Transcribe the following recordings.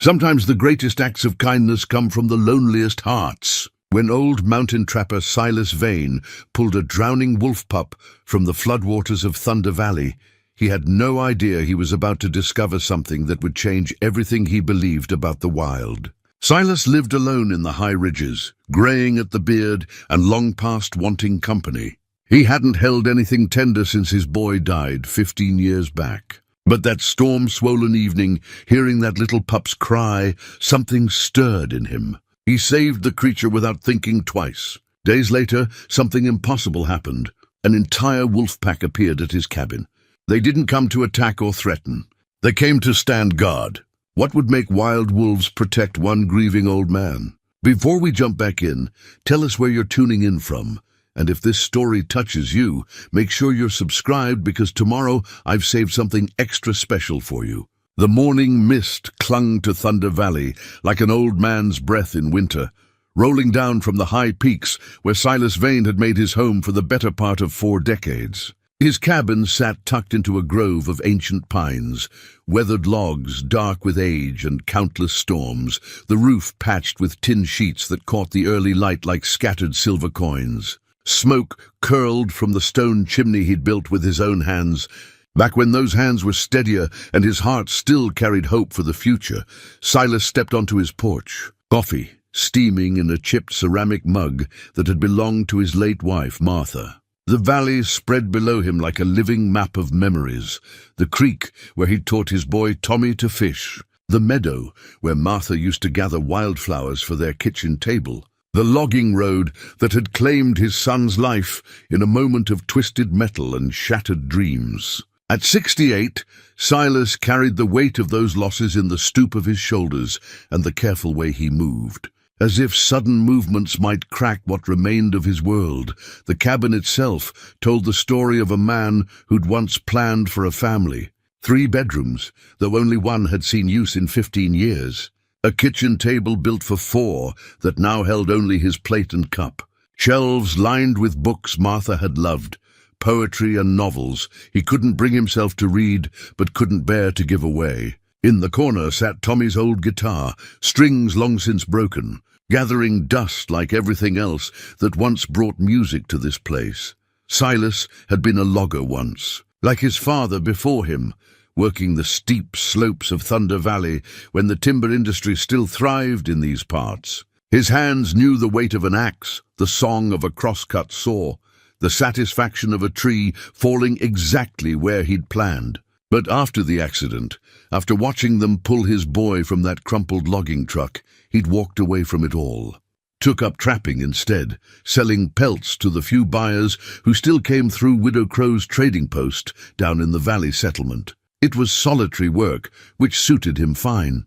Sometimes the greatest acts of kindness come from the loneliest hearts. When old mountain trapper Silas Vane pulled a drowning wolf pup from the floodwaters of Thunder Valley, he had no idea he was about to discover something that would change everything he believed about the wild. Silas lived alone in the high ridges, graying at the beard and long past wanting company. He hadn't held anything tender since his boy died 15 years back. But that storm-swollen evening, hearing that little pup's cry, something stirred in him. He saved the creature without thinking twice. Days later, something impossible happened. An entire wolf pack appeared at his cabin. They didn't come to attack or threaten. They came to stand guard. What would make wild wolves protect one grieving old man? Before we jump back in, tell us where you're tuning in from. And if this story touches you, make sure you're subscribed because tomorrow I've saved something extra special for you. The morning mist clung to Thunder Valley like an old man's breath in winter, rolling down from the high peaks where Silas Vane had made his home for the better part of 4 decades. His cabin sat tucked into a grove of ancient pines, weathered logs dark with age and countless storms, the roof patched with tin sheets that caught the early light like scattered silver coins. Smoke curled from the stone chimney he'd built with his own hands. Back when those hands were steadier and his heart still carried hope for the future, Silas stepped onto his porch, coffee steaming in a chipped ceramic mug that had belonged to his late wife, Martha. The valley spread below him like a living map of memories. The creek where he'd taught his boy Tommy to fish. The meadow where Martha used to gather wildflowers for their kitchen table. The logging road that had claimed his son's life in a moment of twisted metal and shattered dreams. At 68, Silas carried the weight of those losses in the stoop of his shoulders and the careful way he moved. As if sudden movements might crack what remained of his world, the cabin itself told the story of a man who'd once planned for a family. 3 bedrooms, though only one had seen use in 15 years. A kitchen table built for 4 that now held only his plate and cup. Shelves lined with books Martha had loved, poetry and novels he couldn't bring himself to read but couldn't bear to give away. In the corner sat Tommy's old guitar, strings long since broken, gathering dust like everything else that once brought music to this place. Silas had been a logger once, like his father before him, working the steep slopes of Thunder Valley when the timber industry still thrived in these parts. His hands knew the weight of an axe, the song of a crosscut saw, the satisfaction of a tree falling exactly where he'd planned. But after the accident, after watching them pull his boy from that crumpled logging truck, he'd walked away from it all. Took up trapping instead, selling pelts to the few buyers who still came through Widow Crow's trading post down in the valley settlement. It was solitary work, which suited him fine.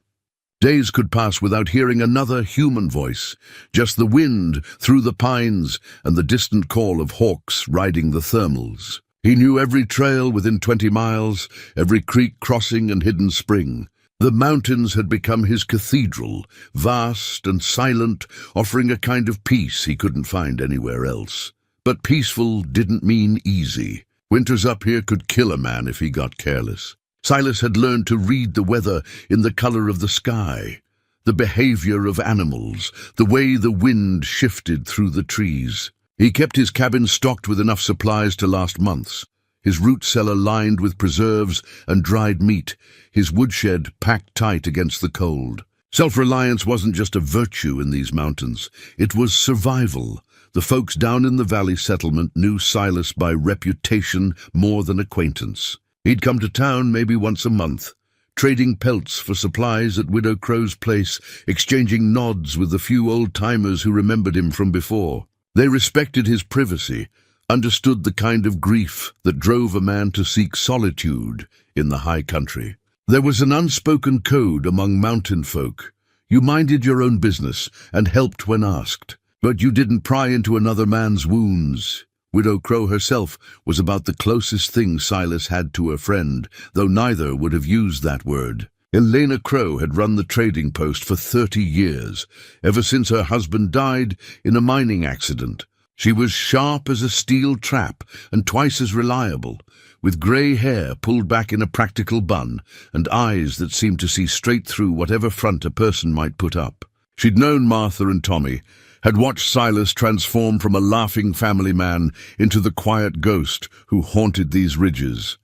Days could pass without hearing another human voice, just the wind through the pines and the distant call of hawks riding the thermals. He knew every trail within 20 miles, every creek crossing and hidden spring. The mountains had become his cathedral, vast and silent, offering a kind of peace he couldn't find anywhere else. But peaceful didn't mean easy. Winters up here could kill a man if he got careless. Silas had learned to read the weather in the color of the sky, the behavior of animals, the way the wind shifted through the trees. He kept his cabin stocked with enough supplies to last months, his root cellar lined with preserves and dried meat, his woodshed packed tight against the cold. Self-reliance wasn't just a virtue in these mountains, it was survival. The folks down in the valley settlement knew Silas by reputation more than acquaintance. He'd come to town maybe once a month, trading pelts for supplies at Widow Crow's place, exchanging nods with the few old-timers who remembered him from before. They respected his privacy, understood the kind of grief that drove a man to seek solitude in the high country. There was an unspoken code among mountain folk. You minded your own business and helped when asked, but you didn't pry into another man's wounds. Widow Crow herself was about the closest thing Silas had to a friend, though neither would have used that word. Elena Crow had run the trading post for 30 years, ever since her husband died in a mining accident. She was sharp as a steel trap and twice as reliable, with grey hair pulled back in a practical bun and eyes that seemed to see straight through whatever front a person might put up. She'd known Martha and Tommy, had watched Silas transform from a laughing family man into the quiet ghost who haunted these ridges.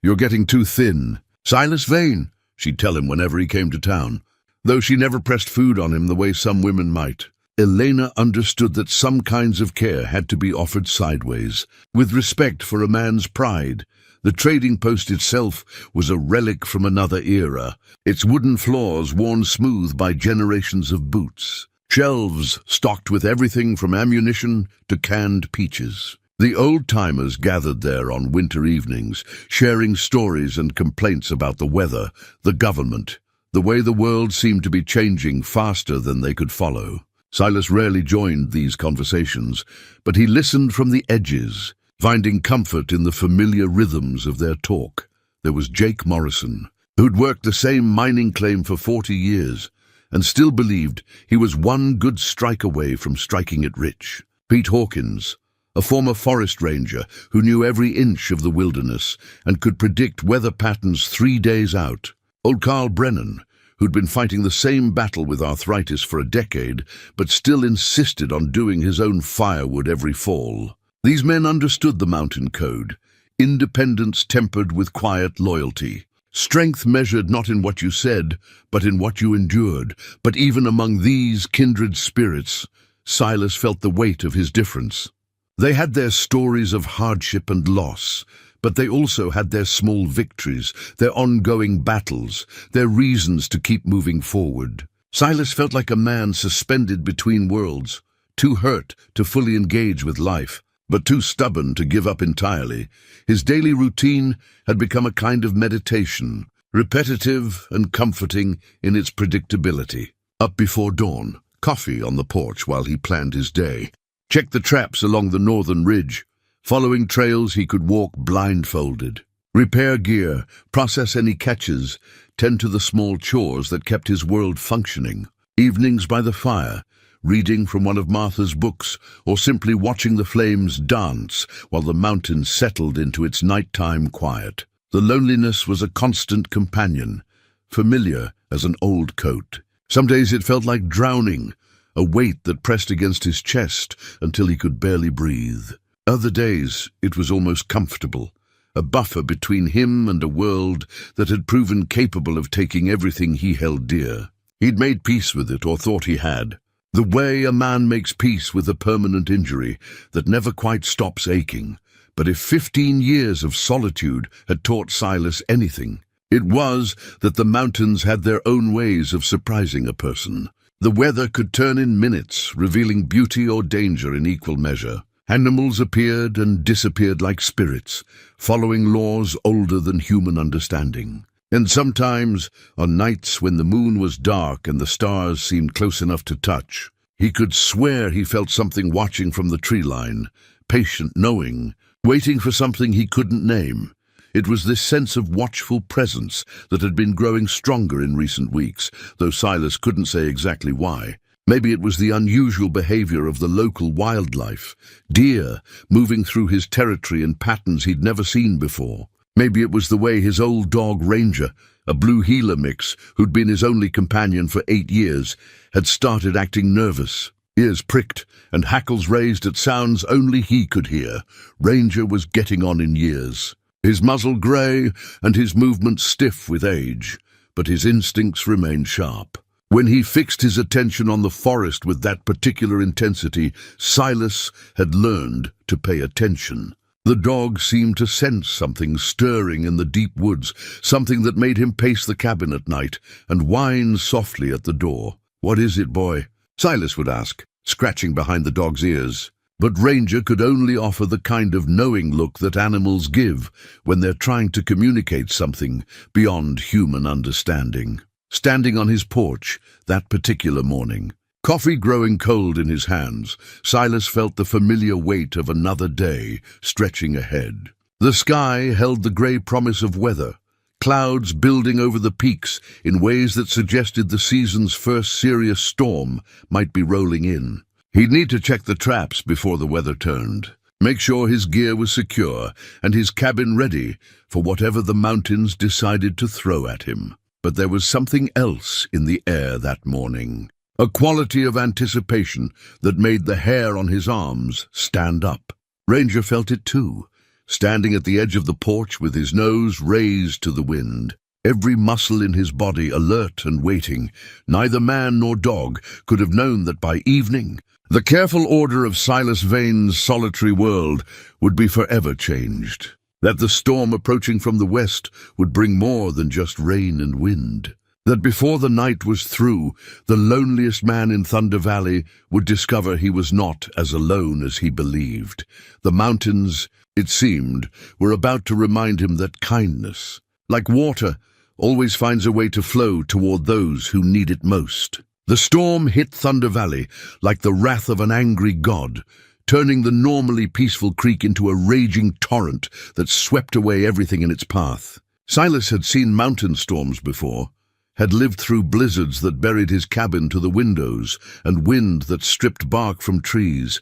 "You're getting too thin. Silas Vane," she'd tell him whenever he came to town, though she never pressed food on him the way some women might. Elena understood that some kinds of care had to be offered sideways, with respect for a man's pride. The trading post itself was a relic from another era, its wooden floors worn smooth by generations of boots, shelves stocked with everything from ammunition to canned peaches. The old-timers gathered there on winter evenings, sharing stories and complaints about the weather, the government, the way the world seemed to be changing faster than they could follow. Silas rarely joined these conversations, but he listened from the edges, finding comfort in the familiar rhythms of their talk. There was Jake Morrison, who'd worked the same mining claim for 40 years, and still believed he was one good strike away from striking it rich. Pete Hawkins, a former forest ranger who knew every inch of the wilderness and could predict weather patterns 3 days out. Old Carl Brennan, who'd been fighting the same battle with arthritis for a decade, but still insisted on doing his own firewood every fall. These men understood the mountain code, independence tempered with quiet loyalty, strength measured not in what you said, but in what you endured. But even among these kindred spirits, Silas felt the weight of his difference. They had their stories of hardship and loss, but they also had their small victories, their ongoing battles, their reasons to keep moving forward. Silas felt like a man suspended between worlds, too hurt to fully engage with life, but too stubborn to give up entirely. His daily routine had become a kind of meditation, repetitive and comforting in its predictability. Up before dawn, coffee on the porch while he planned his day, checked the traps along the northern ridge, following trails he could walk blindfolded. Repair gear, process any catches, tend to the small chores that kept his world functioning. Evenings by the fire, reading from one of Martha's books, or simply watching the flames dance while the mountain settled into its nighttime quiet. The loneliness was a constant companion, familiar as an old coat. Some days it felt like drowning, a weight that pressed against his chest until he could barely breathe. Other days it was almost comfortable, a buffer between him and a world that had proven capable of taking everything he held dear. He'd made peace with it, or thought he had. The way a man makes peace with a permanent injury that never quite stops aching. But if 15 years of solitude had taught Silas anything, it was that the mountains had their own ways of surprising a person. The weather could turn in minutes, revealing beauty or danger in equal measure. Animals appeared and disappeared like spirits, following laws older than human understanding. And sometimes, on nights when the moon was dark and the stars seemed close enough to touch, he could swear he felt something watching from the tree line, patient, knowing, waiting for something he couldn't name. It was this sense of watchful presence that had been growing stronger in recent weeks, though Silas couldn't say exactly why. Maybe it was the unusual behavior of the local wildlife, deer moving through his territory in patterns he'd never seen before. Maybe it was the way his old dog Ranger, a blue heeler mix who'd been his only companion for 8 years, had started acting nervous. Ears pricked and hackles raised at sounds only he could hear. Ranger was getting on in years, his muzzle grey and his movements stiff with age, but his instincts remained sharp. When he fixed his attention on the forest with that particular intensity, Silas had learned to pay attention. The dog seemed to sense something stirring in the deep woods, something that made him pace the cabin at night and whine softly at the door. "What is it, boy?" Silas would ask, scratching behind the dog's ears. But Ranger could only offer the kind of knowing look that animals give when they're trying to communicate something beyond human understanding. Standing on his porch that particular morning, coffee growing cold in his hands, Silas felt the familiar weight of another day stretching ahead. The sky held the grey promise of weather, clouds building over the peaks in ways that suggested the season's first serious storm might be rolling in. He'd need to check the traps before the weather turned, make sure his gear was secure and his cabin ready for whatever the mountains decided to throw at him. But there was something else in the air that morning, a quality of anticipation that made the hair on his arms stand up. Ranger felt it too, standing at the edge of the porch with his nose raised to the wind. Every muscle in his body alert and waiting. Neither man nor dog could have known that by evening, the careful order of Silas Vane's solitary world would be forever changed. That the storm approaching from the west would bring more than just rain and wind. That before the night was through, the loneliest man in Thunder Valley would discover he was not as alone as he believed. The mountains, it seemed, were about to remind him that kindness, like water, always finds a way to flow toward those who need it most. The storm hit Thunder Valley like the wrath of an angry god, turning the normally peaceful creek into a raging torrent that swept away everything in its path. Silas had seen mountain storms before, had lived through blizzards that buried his cabin to the windows and wind that stripped bark from trees.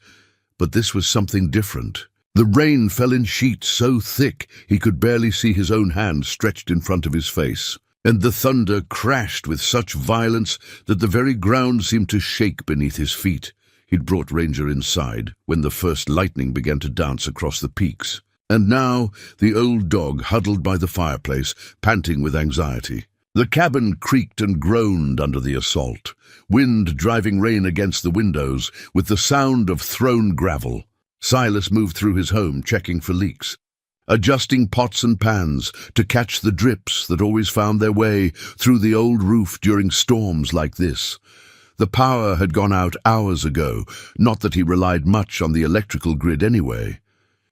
But this was something different. The rain fell in sheets so thick he could barely see his own hand stretched in front of his face. And the thunder crashed with such violence that the very ground seemed to shake beneath his feet. He'd brought Ranger inside when the first lightning began to dance across the peaks. And now the old dog huddled by the fireplace, panting with anxiety. The cabin creaked and groaned under the assault, wind driving rain against the windows with the sound of thrown gravel. Silas moved through his home, checking for leaks, adjusting pots and pans to catch the drips that always found their way through the old roof during storms like this. The power had gone out hours ago, not that he relied much on the electrical grid anyway.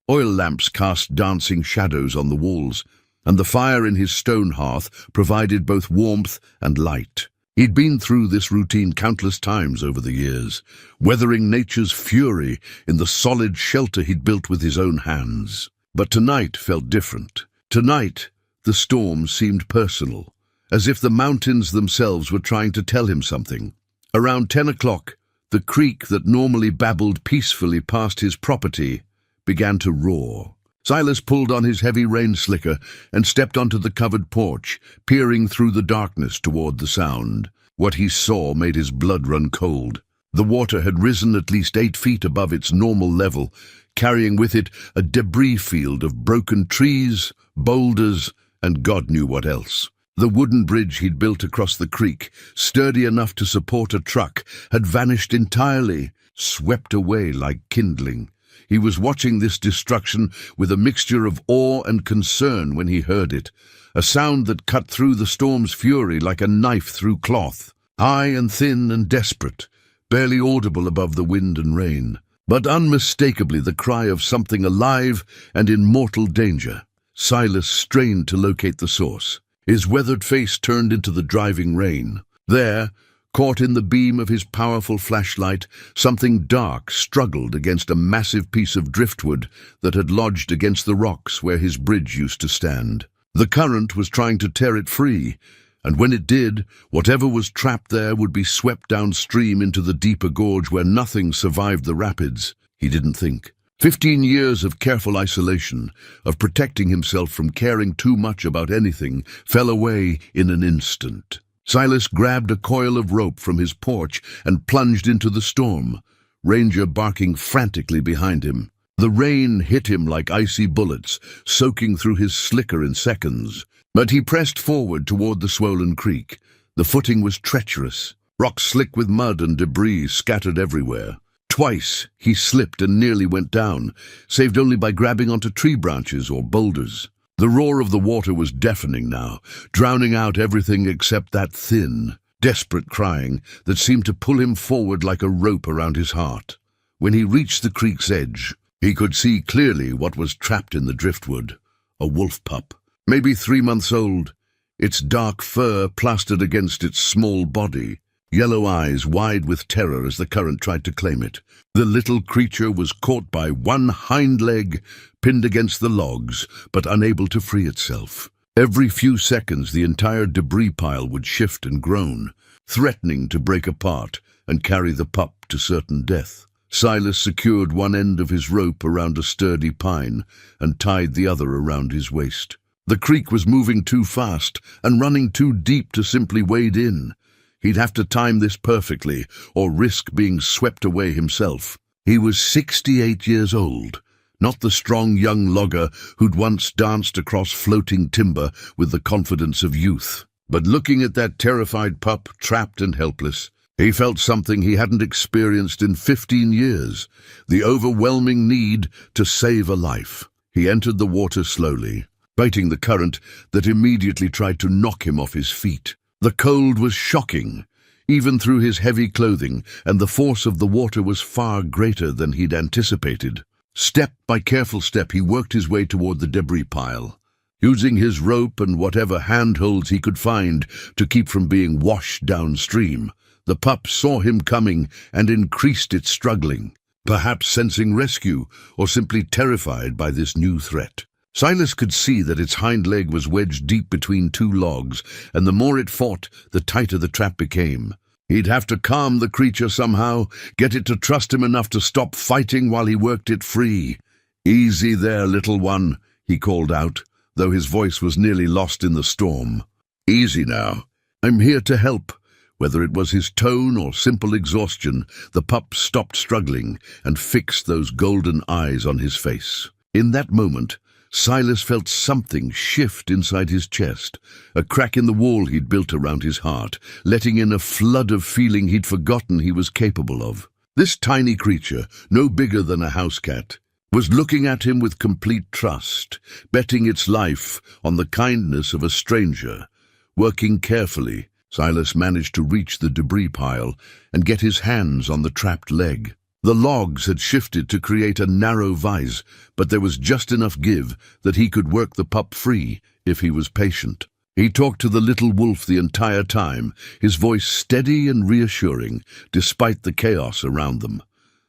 Oil lamps cast dancing shadows on the walls, and the fire in his stone hearth provided both warmth and light. He'd been through this routine countless times over the years, weathering nature's fury in the solid shelter he'd built with his own hands. But tonight felt different. Tonight, the storm seemed personal, as if the mountains themselves were trying to tell him something. Around 10 o'clock, the creek that normally babbled peacefully past his property began to roar. Silas pulled on his heavy rain slicker and stepped onto the covered porch, peering through the darkness toward the sound. What he saw made his blood run cold. The water had risen at least 8 feet above its normal level, carrying with it a debris field of broken trees, boulders, and God knew what else. The wooden bridge he'd built across the creek, sturdy enough to support a truck, had vanished entirely, swept away like kindling. He was watching this destruction with a mixture of awe and concern when he heard it, a sound that cut through the storm's fury like a knife through cloth, high and thin and desperate, barely audible above the wind and rain, but unmistakably the cry of something alive and in mortal danger. Silas strained to locate the source. His weathered face turned into the driving rain. There, caught in the beam of his powerful flashlight, something dark struggled against a massive piece of driftwood that had lodged against the rocks where his bridge used to stand. The current was trying to tear it free, and when it did, whatever was trapped there would be swept downstream into the deeper gorge where nothing survived the rapids. He didn't think. 15 years of careful isolation, of protecting himself from caring too much about anything, fell away in an instant. Silas grabbed a coil of rope from his porch and plunged into the storm, Ranger barking frantically behind him. The rain hit him like icy bullets, soaking through his slicker in seconds. But he pressed forward toward the swollen creek. The footing was treacherous, rocks slick with mud and debris scattered everywhere. Twice he slipped and nearly went down, saved only by grabbing onto tree branches or boulders. The roar of the water was deafening now, drowning out everything except that thin, desperate crying that seemed to pull him forward like a rope around his heart. When he reached the creek's edge, he could see clearly what was trapped in the driftwood. A wolf pup, maybe 3 months old, its dark fur plastered against its small body, yellow eyes wide with terror as the current tried to claim it. The little creature was caught by one hind leg, pinned against the logs, but unable to free itself. Every few seconds the entire debris pile would shift and groan, threatening to break apart and carry the pup to certain death. Silas secured one end of his rope around a sturdy pine and tied the other around his waist. The creek was moving too fast and running too deep to simply wade in. He'd have to time this perfectly or risk being swept away himself. He was 68 years old, not the strong young logger who'd once danced across floating timber with the confidence of youth. But looking at that terrified pup, trapped and helpless, he felt something he hadn't experienced in 15 years, the overwhelming need to save a life. He entered the water slowly, fighting the current that immediately tried to knock him off his feet. The cold was shocking, even through his heavy clothing, and the force of the water was far greater than he'd anticipated. Step by careful step, he worked his way toward the debris pile, using his rope and whatever handholds he could find to keep from being washed downstream. The pup saw him coming and increased its struggling, perhaps sensing rescue or simply terrified by this new threat. Silas could see that its hind leg was wedged deep between two logs, and the more it fought, the tighter the trap became. He'd have to calm the creature somehow, get it to trust him enough to stop fighting while he worked it free. "Easy there, little one," he called out, though his voice was nearly lost in the storm. "Easy now. I'm here to help." Whether it was his tone or simple exhaustion, the pup stopped struggling and fixed those golden eyes on his face. In that moment, Silas felt something shift inside his chest, a crack in the wall he'd built around his heart, letting in a flood of feeling he'd forgotten he was capable of. This tiny creature, no bigger than a house cat, was looking at him with complete trust, betting its life on the kindness of a stranger. Working carefully, Silas managed to reach the debris pile and get his hands on the trapped leg. The logs had shifted to create a narrow vise, but there was just enough give that he could work the pup free if he was patient. He talked to the little wolf the entire time, his voice steady and reassuring, despite the chaos around them.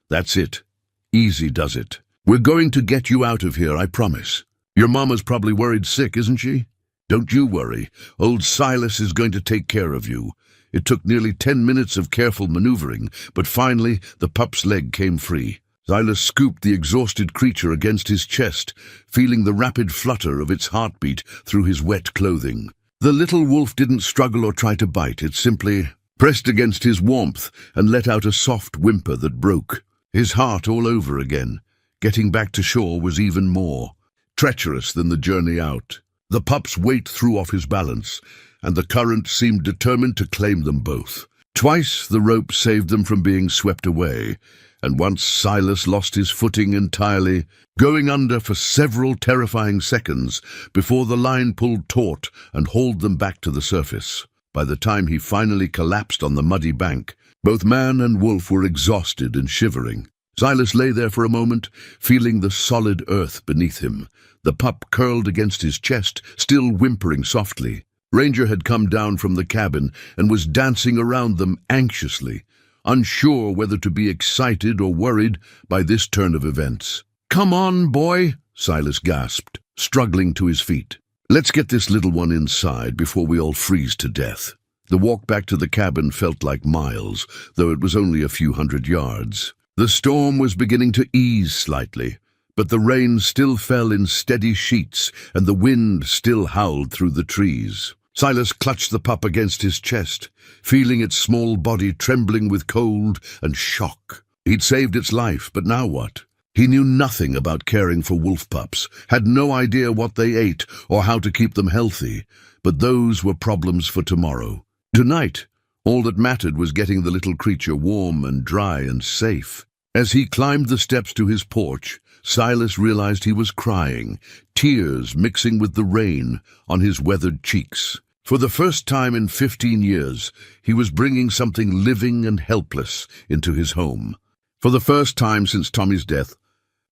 "That's it. Easy does it. We're going to get you out of here, I promise. Your mama's probably worried sick, isn't she? Don't you worry. Old Silas is going to take care of you." It took nearly 10 minutes of careful maneuvering, but finally the pup's leg came free. Silas scooped the exhausted creature against his chest, feeling the rapid flutter of its heartbeat through his wet clothing. The little wolf didn't struggle or try to bite. It simply pressed against his warmth and let out a soft whimper that broke. His heart all over again. Getting back to shore was even more treacherous than the journey out. The pup's weight threw off his balance, and the current seemed determined to claim them both. Twice the rope saved them from being swept away, and once Silas lost his footing entirely, going under for several terrifying seconds before the line pulled taut and hauled them back to the surface. By the time he finally collapsed on the muddy bank, both man and wolf were exhausted and shivering. Silas lay there for a moment, feeling the solid earth beneath him. The pup curled against his chest, still whimpering softly. Ranger had come down from the cabin and was dancing around them anxiously, unsure whether to be excited or worried by this turn of events. "Come on, boy," Silas gasped, struggling to his feet. "Let's get this little one inside before we all freeze to death." The walk back to the cabin felt like miles, though it was only a few hundred yards. The storm was beginning to ease slightly, but the rain still fell in steady sheets and the wind still howled through the trees. Silas clutched the pup against his chest, feeling its small body trembling with cold and shock. He'd saved its life, but now what? He knew nothing about caring for wolf pups, had no idea what they ate or how to keep them healthy, but those were problems for tomorrow. Tonight, all that mattered was getting the little creature warm and dry and safe. As he climbed the steps to his porch, Silas realized he was crying, tears mixing with the rain on his weathered cheeks. For the first time in 15 years, he was bringing something living and helpless into his home. For the first time since Tommy's death,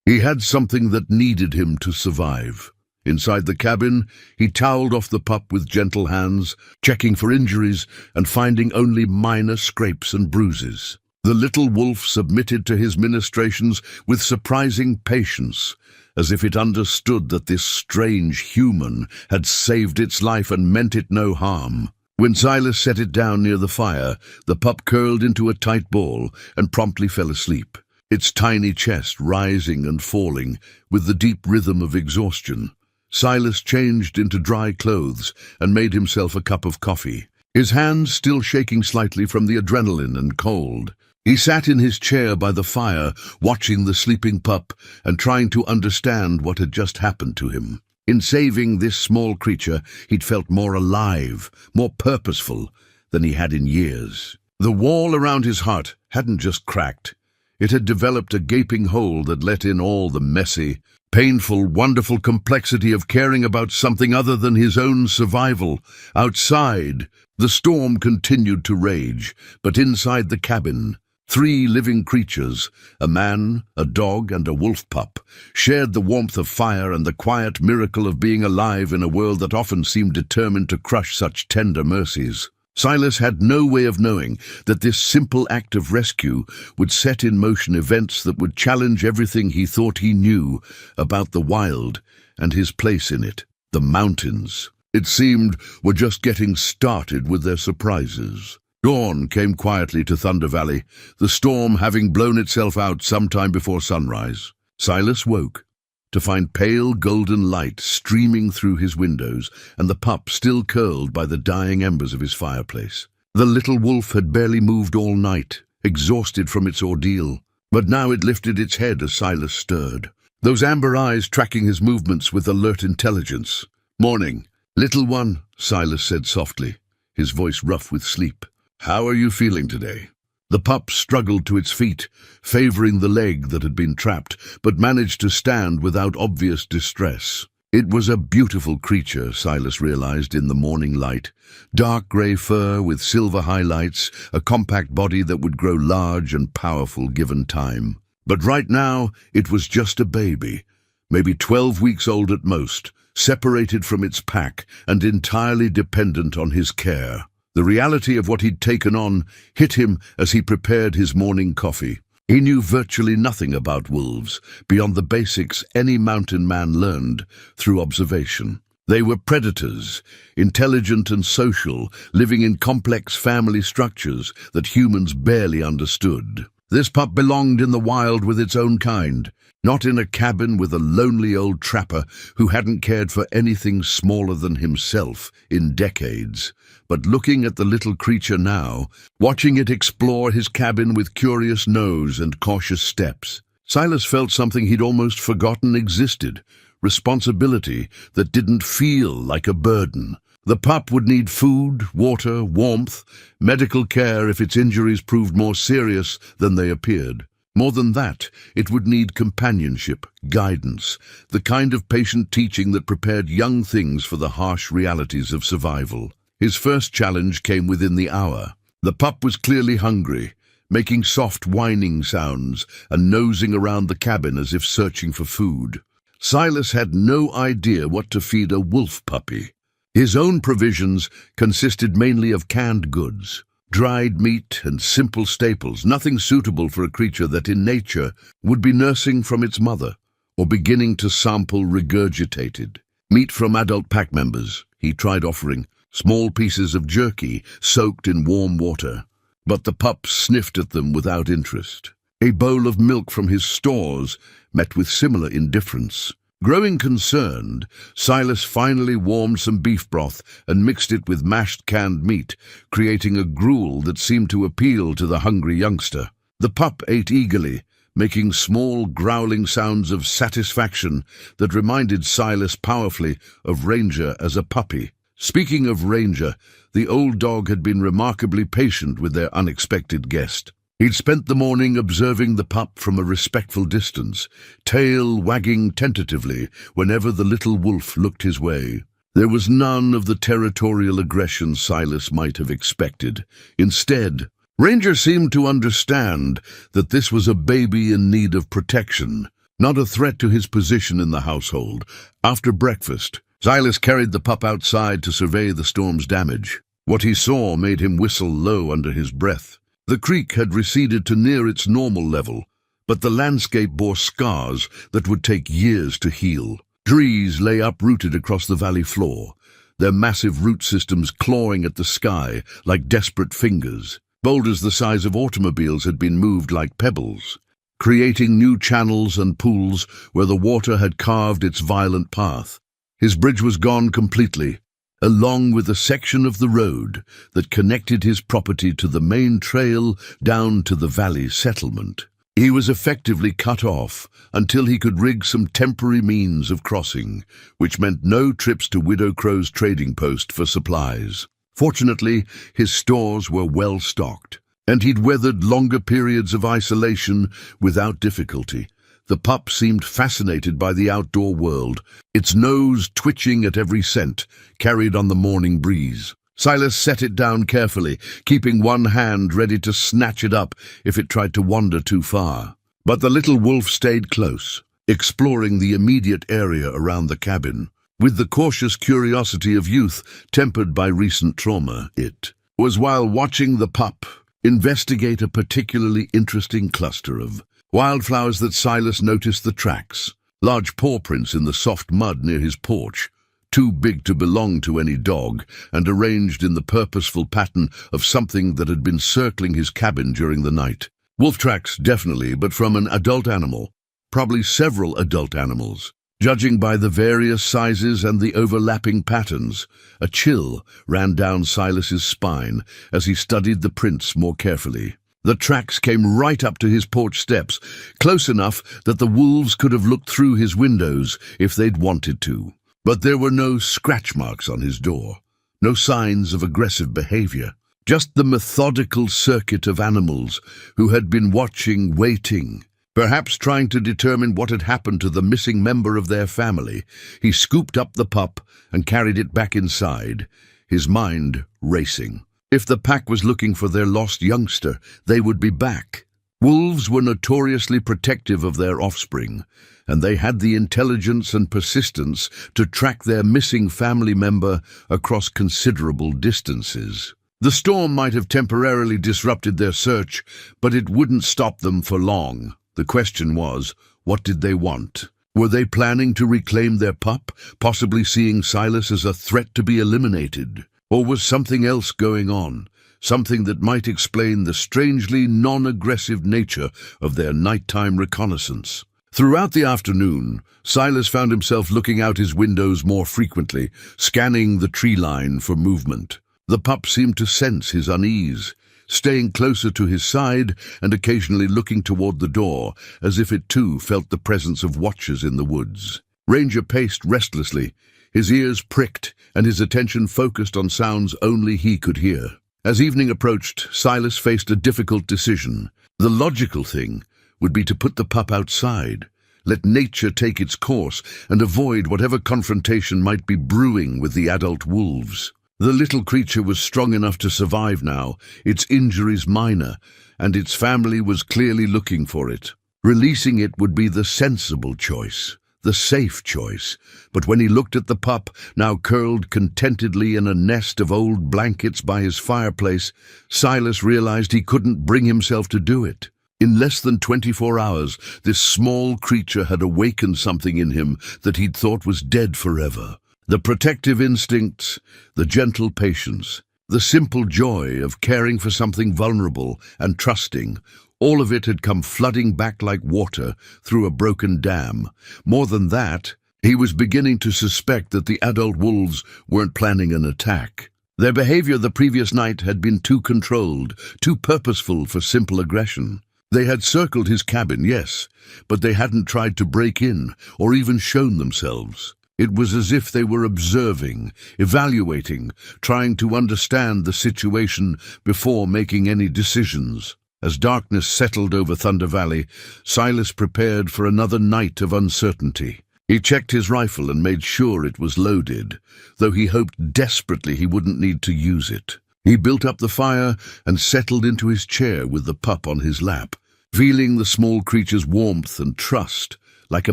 he had something that needed him to survive. Inside the cabin, he toweled off the pup with gentle hands, checking for injuries and finding only minor scrapes and bruises. The little wolf submitted to his ministrations with surprising patience, as if it understood that this strange human had saved its life and meant it no harm. When Silas set it down near the fire, the pup curled into a tight ball and promptly fell asleep. its tiny chest rising and falling with the deep rhythm of exhaustion. Silas changed into dry clothes and made himself a cup of coffee, his hands still shaking slightly from the adrenaline and cold. He sat in his chair by the fire, watching the sleeping pup and trying to understand what had just happened to him. In saving this small creature, he'd felt more alive, more purposeful than he had in years. The wall around his heart hadn't just cracked. It had developed a gaping hole that let in all the messy, painful, wonderful complexity of caring about something other than his own survival. Outside, the storm continued to rage, but inside the cabin, 3 living creatures, a man, a dog, and a wolf pup, shared the warmth of fire and the quiet miracle of being alive in a world that often seemed determined to crush such tender mercies. Silas had no way of knowing that this simple act of rescue would set in motion events that would challenge everything he thought he knew about the wild and his place in it. The mountains, it seemed, were just getting started with their surprises. Dawn came quietly to Thunder Valley, the storm having blown itself out sometime before sunrise. Silas woke to find pale golden light streaming through his windows and the pup still curled by the dying embers of his fireplace. The little wolf had barely moved all night, exhausted from its ordeal, but now it lifted its head as Silas stirred, those amber eyes tracking his movements with alert intelligence. "Morning, little one," Silas said softly, his voice rough with sleep. "How are you feeling today?" The pup struggled to its feet, favoring the leg that had been trapped, but managed to stand without obvious distress. It was a beautiful creature, Silas realized in the morning light. Dark grey fur with silver highlights, a compact body that would grow large and powerful given time. But right now, it was just a baby, maybe 12 weeks old at most, separated from its pack and entirely dependent on his care. The reality of what he'd taken on hit him as he prepared his morning coffee. He knew virtually nothing about wolves, beyond the basics any mountain man learned through observation. They were predators, intelligent and social, living in complex family structures that humans barely understood. This pup belonged in the wild with its own kind, not in a cabin with a lonely old trapper who hadn't cared for anything smaller than himself in decades. But looking at the little creature now, watching it explore his cabin with curious nose and cautious steps, Silas felt something he'd almost forgotten existed, responsibility that didn't feel like a burden. The pup would need food, water, warmth, medical care if its injuries proved more serious than they appeared. More than that, it would need companionship, guidance, the kind of patient teaching that prepared young things for the harsh realities of survival. His first challenge came within the hour. The pup was clearly hungry, making soft whining sounds and nosing around the cabin as if searching for food. Silas had no idea what to feed a wolf puppy. His own provisions consisted mainly of canned goods, dried meat and simple staples, nothing suitable for a creature that in nature would be nursing from its mother or beginning to sample regurgitated meat from adult pack members. He tried offering small pieces of jerky soaked in warm water, but the pup sniffed at them without interest. A bowl of milk from his stores met with similar indifference. Growing concerned, Silas finally warmed some beef broth and mixed it with mashed canned meat, creating a gruel that seemed to appeal to the hungry youngster. The pup ate eagerly, making small growling sounds of satisfaction that reminded Silas powerfully of Ranger as a puppy. Speaking of Ranger, the old dog had been remarkably patient with their unexpected guest. He'd spent the morning observing the pup from a respectful distance, tail wagging tentatively whenever the little wolf looked his way. There was none of the territorial aggression Silas might have expected. Instead, Ranger seemed to understand that this was a baby in need of protection, not a threat to his position in the household. After breakfast, Silas carried the pup outside to survey the storm's damage. What he saw made him whistle low under his breath. The creek had receded to near its normal level, but the landscape bore scars that would take years to heal. Trees lay uprooted across the valley floor, their massive root systems clawing at the sky like desperate fingers. Boulders the size of automobiles had been moved like pebbles. creating new channels and pools where the water had carved its violent path. His bridge was gone completely, along with a section of the road that connected his property to the main trail down to the valley settlement. He was effectively cut off until he could rig some temporary means of crossing, which meant no trips to Widow Crow's trading post for supplies. Fortunately, his stores were well stocked, and he'd weathered longer periods of isolation without difficulty. The pup seemed fascinated by the outdoor world, its nose twitching at every scent carried on the morning breeze. Silas set it down carefully, keeping one hand ready to snatch it up if it tried to wander too far. But the little wolf stayed close, exploring the immediate area around the cabin. With the cautious curiosity of youth tempered by recent trauma, it was while watching the pup investigate a particularly interesting cluster of wildflowers that Silas noticed the tracks, large paw prints in the soft mud near his porch, too big to belong to any dog, and arranged in the purposeful pattern of something that had been circling his cabin during the night. Wolf tracks, definitely, but from an adult animal, probably several adult animals. Judging by the various sizes and the overlapping patterns, a chill ran down Silas's spine as he studied the prints more carefully. The tracks came right up to his porch steps, close enough that the wolves could have looked through his windows if they'd wanted to. But there were no scratch marks on his door, no signs of aggressive behavior, just the methodical circuit of animals who had been watching, waiting, perhaps trying to determine what had happened to the missing member of their family. He scooped up the pup and carried it back inside, his mind racing. If the pack was looking for their lost youngster, they would be back. Wolves were notoriously protective of their offspring, and they had the intelligence and persistence to track their missing family member across considerable distances. The storm might have temporarily disrupted their search, but it wouldn't stop them for long. The question was, what did they want? Were they planning to reclaim their pup, possibly seeing Silas as a threat to be eliminated? Or was something else going on, something that might explain the strangely non-aggressive nature of their nighttime reconnaissance? Throughout the afternoon, Silas found himself looking out his windows more frequently, scanning the tree line for movement. The pup seemed to sense his unease, staying closer to his side and occasionally looking toward the door, as if it too felt the presence of watchers in the woods. Ranger paced restlessly, his ears pricked and his attention focused on sounds only he could hear. As evening approached, Silas faced a difficult decision. The logical thing would be to put the pup outside, let nature take its course, and avoid whatever confrontation might be brewing with the adult wolves. The little creature was strong enough to survive now, its injuries minor, and its family was clearly looking for it. Releasing it would be the sensible choice, the safe choice. But when he looked at the pup, now curled contentedly in a nest of old blankets by his fireplace, Silas realized he couldn't bring himself to do it. In less than 24 hours, this small creature had awakened something in him that he'd thought was dead forever. The protective instincts, the gentle patience, the simple joy of caring for something vulnerable and trusting, all of it had come flooding back like water through a broken dam. More than that, he was beginning to suspect that the adult wolves weren't planning an attack. Their behavior the previous night had been too controlled, too purposeful for simple aggression. They had circled his cabin, yes, but they hadn't tried to break in or even shown themselves. It was as if they were observing, evaluating, trying to understand the situation before making any decisions. As darkness settled over Thunder Valley, Silas prepared for another night of uncertainty. He checked his rifle and made sure it was loaded, though he hoped desperately he wouldn't need to use it. He built up the fire and settled into his chair with the pup on his lap, feeling the small creature's warmth and trust like a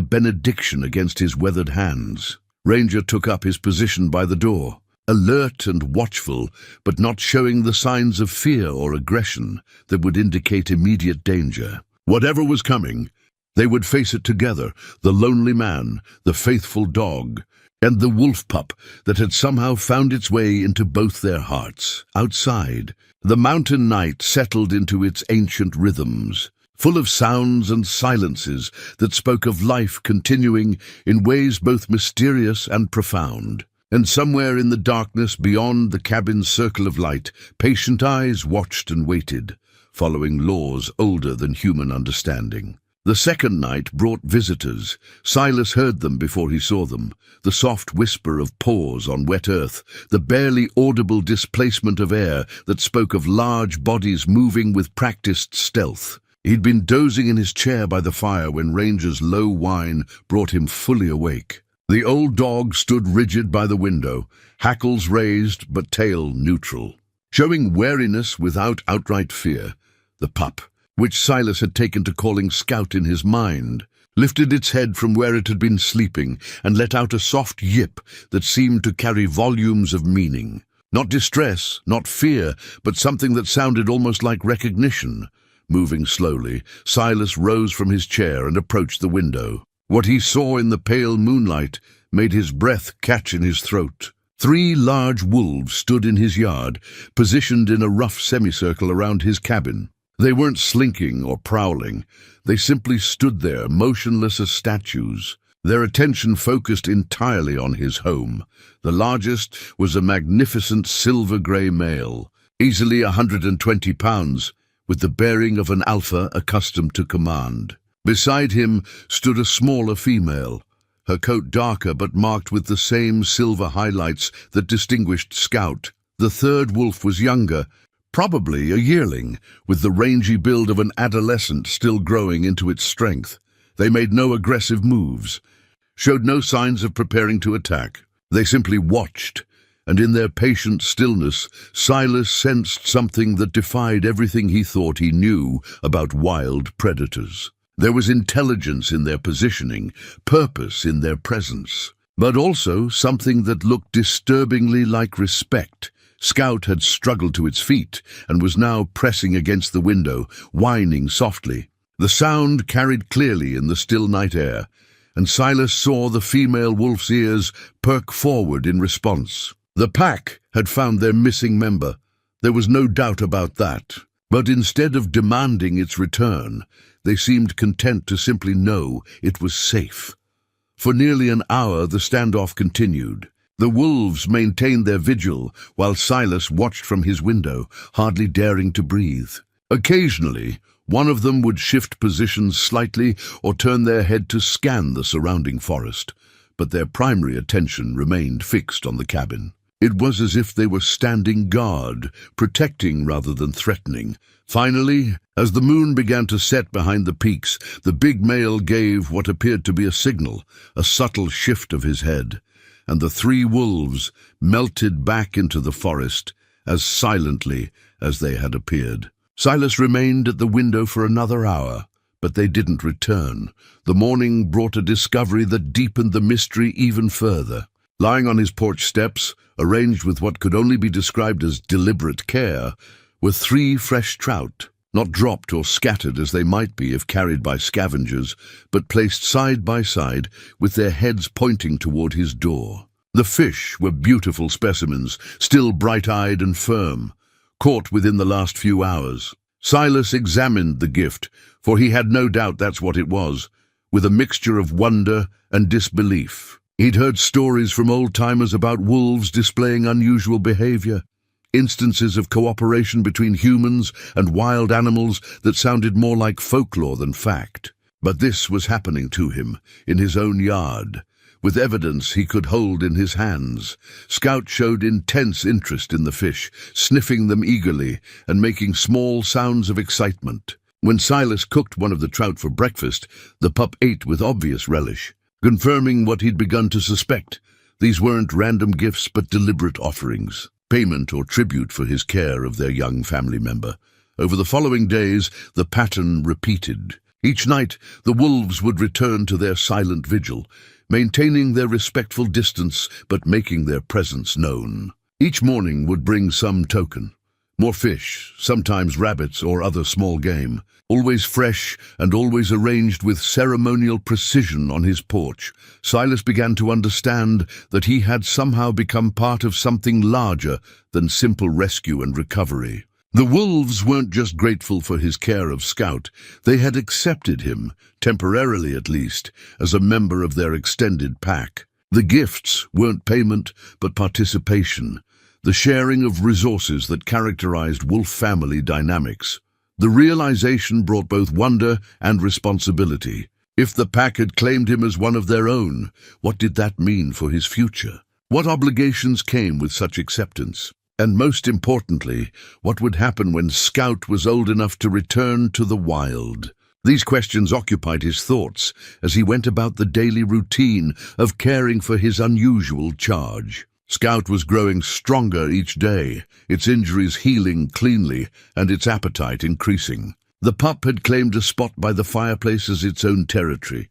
benediction against his weathered hands. Ranger took up his position by the door, alert and watchful, but not showing the signs of fear or aggression that would indicate immediate danger. Whatever was coming, they would face it together, the lonely man, the faithful dog, and the wolf pup that had somehow found its way into both their hearts. Outside, the mountain night settled into its ancient rhythms. full of sounds and silences that spoke of life continuing in ways both mysterious and profound. And somewhere in the darkness beyond the cabin's circle of light, patient eyes watched and waited, following laws older than human understanding. The second night brought visitors. Silas heard them before he saw them, the soft whisper of paws on wet earth, the barely audible displacement of air that spoke of large bodies moving with practiced stealth. He'd been dozing in his chair by the fire when Ranger's low whine brought him fully awake. The old dog stood rigid by the window, hackles raised but tail neutral, showing wariness without outright fear. The pup, which Silas had taken to calling Scout in his mind, lifted its head from where it had been sleeping and let out a soft yip that seemed to carry volumes of meaning. Not distress, not fear, but something that sounded almost like recognition. Moving slowly, Silas rose from his chair and approached the window. What he saw in the pale moonlight made his breath catch in his throat. 3 large wolves stood in his yard, positioned in a rough semicircle around his cabin. They weren't slinking or prowling. They simply stood there, motionless as statues, their attention focused entirely on his home. The largest was a magnificent silver-grey male, easily 120 pounds, with the bearing of an alpha accustomed to command. Beside him stood a smaller female, her coat darker but marked with the same silver highlights that distinguished Scout. The third wolf was younger, probably a yearling, with the rangy build of an adolescent still growing into its strength. They made no aggressive moves, showed no signs of preparing to attack. They simply watched, and in their patient stillness, Silas sensed something that defied everything he thought he knew about wild predators. There was intelligence in their positioning, purpose in their presence, but also something that looked disturbingly like respect. Scout had struggled to its feet and was now pressing against the window, whining softly. The sound carried clearly in the still night air, and Silas saw the female wolf's ears perk forward in response. The pack had found their missing member. There was no doubt about that. But instead of demanding its return, they seemed content to simply know it was safe. For nearly an hour the standoff continued. The wolves maintained their vigil, while Silas watched from his window, hardly daring to breathe. Occasionally, one of them would shift positions slightly or turn their head to scan the surrounding forest, but their primary attention remained fixed on the cabin. It was as if they were standing guard, protecting rather than threatening. Finally, as the moon began to set behind the peaks, the big male gave what appeared to be a signal, a subtle shift of his head, and the 3 wolves melted back into the forest as silently as they had appeared. Silas remained at the window for another hour, but they didn't return. The morning brought a discovery that deepened the mystery even further. Lying on his porch steps, arranged with what could only be described as deliberate care, were 3 fresh trout, not dropped or scattered as they might be if carried by scavengers, but placed side by side with their heads pointing toward his door. The fish were beautiful specimens, still bright-eyed and firm, caught within the last few hours. Silas examined the gift, for he had no doubt that's what it was, with a mixture of wonder and disbelief. He'd heard stories from old-timers about wolves displaying unusual behavior, instances of cooperation between humans and wild animals that sounded more like folklore than fact. But this was happening to him, in his own yard, with evidence he could hold in his hands. Scout showed intense interest in the fish, sniffing them eagerly and making small sounds of excitement. When Silas cooked one of the trout for breakfast, the pup ate with obvious relish, confirming what he'd begun to suspect. These weren't random gifts but deliberate offerings, payment or tribute for his care of their young family member. Over the following days, the pattern repeated. Each night, the wolves would return to their silent vigil, maintaining their respectful distance but making their presence known. Each morning would bring some token. More fish, sometimes rabbits or other small game, always fresh and always arranged with ceremonial precision on his porch. Silas began to understand that he had somehow become part of something larger than simple rescue and recovery. The wolves weren't just grateful for his care of Scout, they had accepted him, temporarily at least, as a member of their extended pack. The gifts weren't payment, but participation, the sharing of resources that characterized wolf family dynamics. The realization brought both wonder and responsibility. If the pack had claimed him as one of their own, what did that mean for his future? What obligations came with such acceptance? And most importantly, what would happen when Scout was old enough to return to the wild? These questions occupied his thoughts as he went about the daily routine of caring for his unusual charge. Scout was growing stronger each day, its injuries healing cleanly and its appetite increasing. The pup had claimed a spot by the fireplace as its own territory,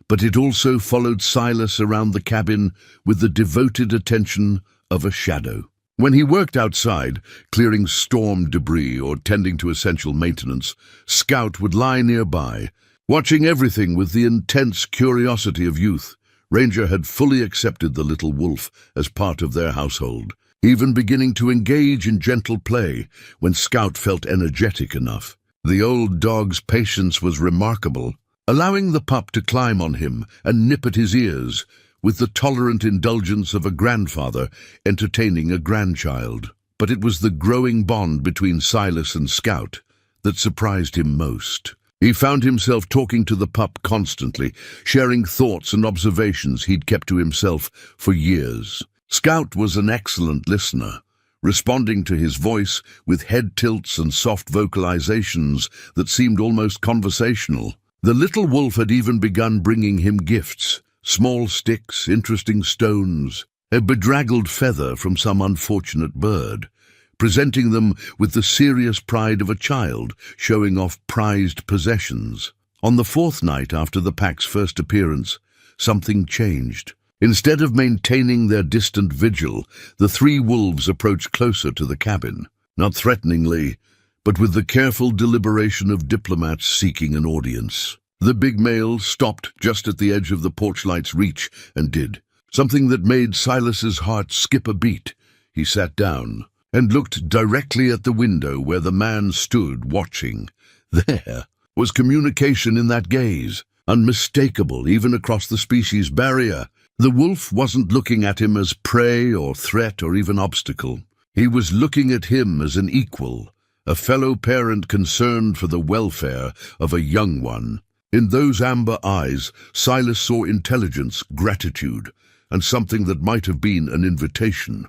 but it also followed Silas around the cabin with the devoted attention of a shadow. When he worked outside, clearing storm debris or tending to essential maintenance, Scout would lie nearby, watching everything with the intense curiosity of youth. Ranger had fully accepted the little wolf as part of their household, even beginning to engage in gentle play when Scout felt energetic enough. The old dog's patience was remarkable, allowing the pup to climb on him and nip at his ears, with the tolerant indulgence of a grandfather entertaining a grandchild. But it was the growing bond between Silas and Scout that surprised him most. He found himself talking to the pup constantly, sharing thoughts and observations he'd kept to himself for years. Scout was an excellent listener, responding to his voice with head tilts and soft vocalizations that seemed almost conversational. The little wolf had even begun bringing him gifts, small sticks, interesting stones, a bedraggled feather from some unfortunate bird, presenting them with the serious pride of a child showing off prized possessions. On the fourth night after the pack's first appearance, something changed. Instead of maintaining their distant vigil, the three wolves approached closer to the cabin, not threateningly, but with the careful deliberation of diplomats seeking an audience. The big male stopped just at the edge of the porchlight's reach and did something that made Silas's heart skip a beat. He sat down and looked directly at the window where the man stood watching. There was communication in that gaze, unmistakable even across the species barrier. The wolf wasn't looking at him as prey or threat or even obstacle. He was looking at him as an equal, a fellow parent concerned for the welfare of a young one. In those amber eyes, Silas saw intelligence, gratitude, and something that might have been an invitation.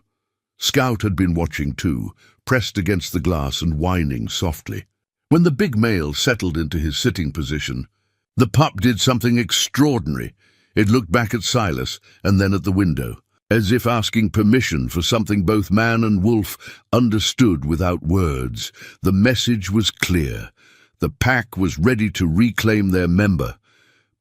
Scout had been watching too, pressed against the glass and whining softly. When the big male settled into his sitting position, the pup did something extraordinary. It looked back at Silas and then at the window, as if asking permission for something both man and wolf understood without words. The message was clear. The pack was ready to reclaim their member,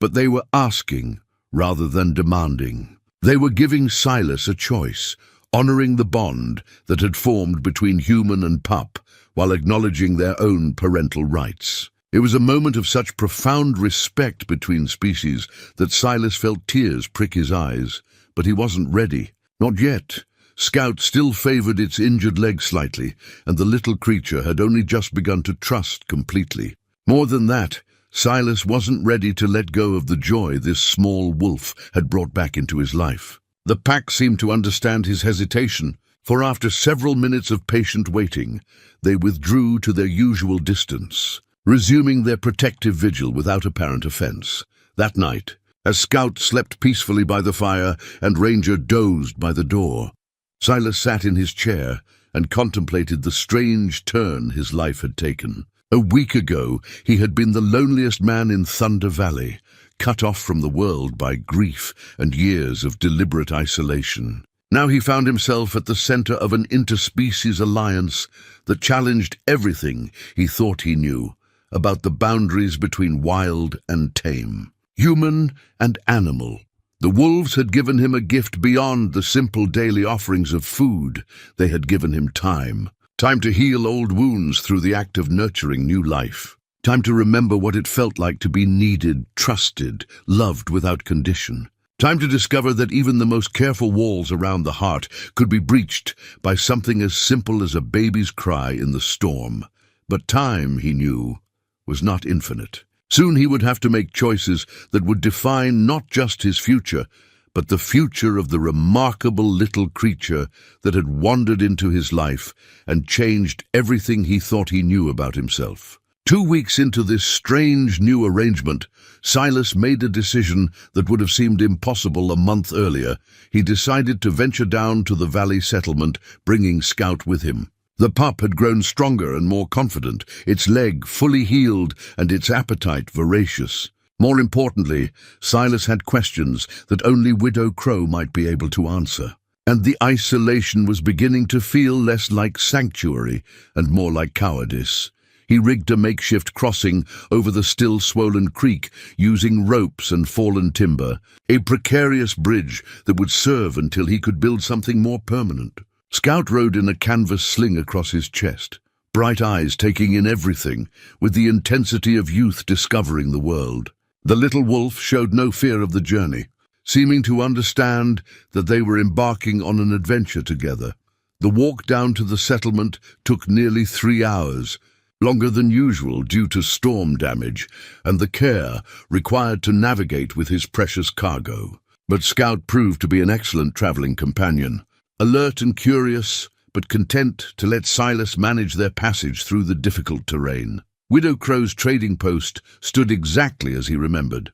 but they were asking rather than demanding. They were giving Silas a choice, honoring the bond that had formed between human and pup, while acknowledging their own parental rights. It was a moment of such profound respect between species that Silas felt tears prick his eyes, but he wasn't ready. Not yet. Scout still favored its injured leg slightly, and the little creature had only just begun to trust completely. More than that, Silas wasn't ready to let go of the joy this small wolf had brought back into his life. The pack seemed to understand his hesitation, for after several minutes of patient waiting, they withdrew to their usual distance, resuming their protective vigil without apparent offense. That night, as Scout slept peacefully by the fire and Ranger dozed by the door, Silas sat in his chair and contemplated the strange turn his life had taken. A week ago, he had been the loneliest man in Thunder Valley, cut off from the world by grief and years of deliberate isolation. Now he found himself at the center of an interspecies alliance that challenged everything he thought he knew about the boundaries between wild and tame, human and animal. The wolves had given him a gift beyond the simple daily offerings of food. They had given him time. Time to heal old wounds through the act of nurturing new life. Time to remember what it felt like to be needed, trusted, loved without condition. Time to discover that even the most careful walls around the heart could be breached by something as simple as a baby's cry in the storm. But time, he knew, was not infinite. Soon he would have to make choices that would define not just his future, but the future of the remarkable little creature that had wandered into his life and changed everything he thought he knew about himself. 2 weeks into this strange new arrangement, Silas made a decision that would have seemed impossible a month earlier. He decided to venture down to the valley settlement, bringing Scout with him. The pup had grown stronger and more confident, its leg fully healed and its appetite voracious. More importantly, Silas had questions that only Widow Crow might be able to answer. And the isolation was beginning to feel less like sanctuary and more like cowardice. He rigged a makeshift crossing over the still swollen creek using ropes and fallen timber, a precarious bridge that would serve until he could build something more permanent. Scout rode in a canvas sling across his chest, bright eyes taking in everything, with the intensity of youth discovering the world. The little wolf showed no fear of the journey, seeming to understand that they were embarking on an adventure together. The walk down to the settlement took nearly 3 hours, longer than usual due to storm damage and the care required to navigate with his precious cargo. But Scout proved to be an excellent traveling companion, alert and curious, but content to let Silas manage their passage through the difficult terrain. Widow Crow's trading post stood exactly as he remembered,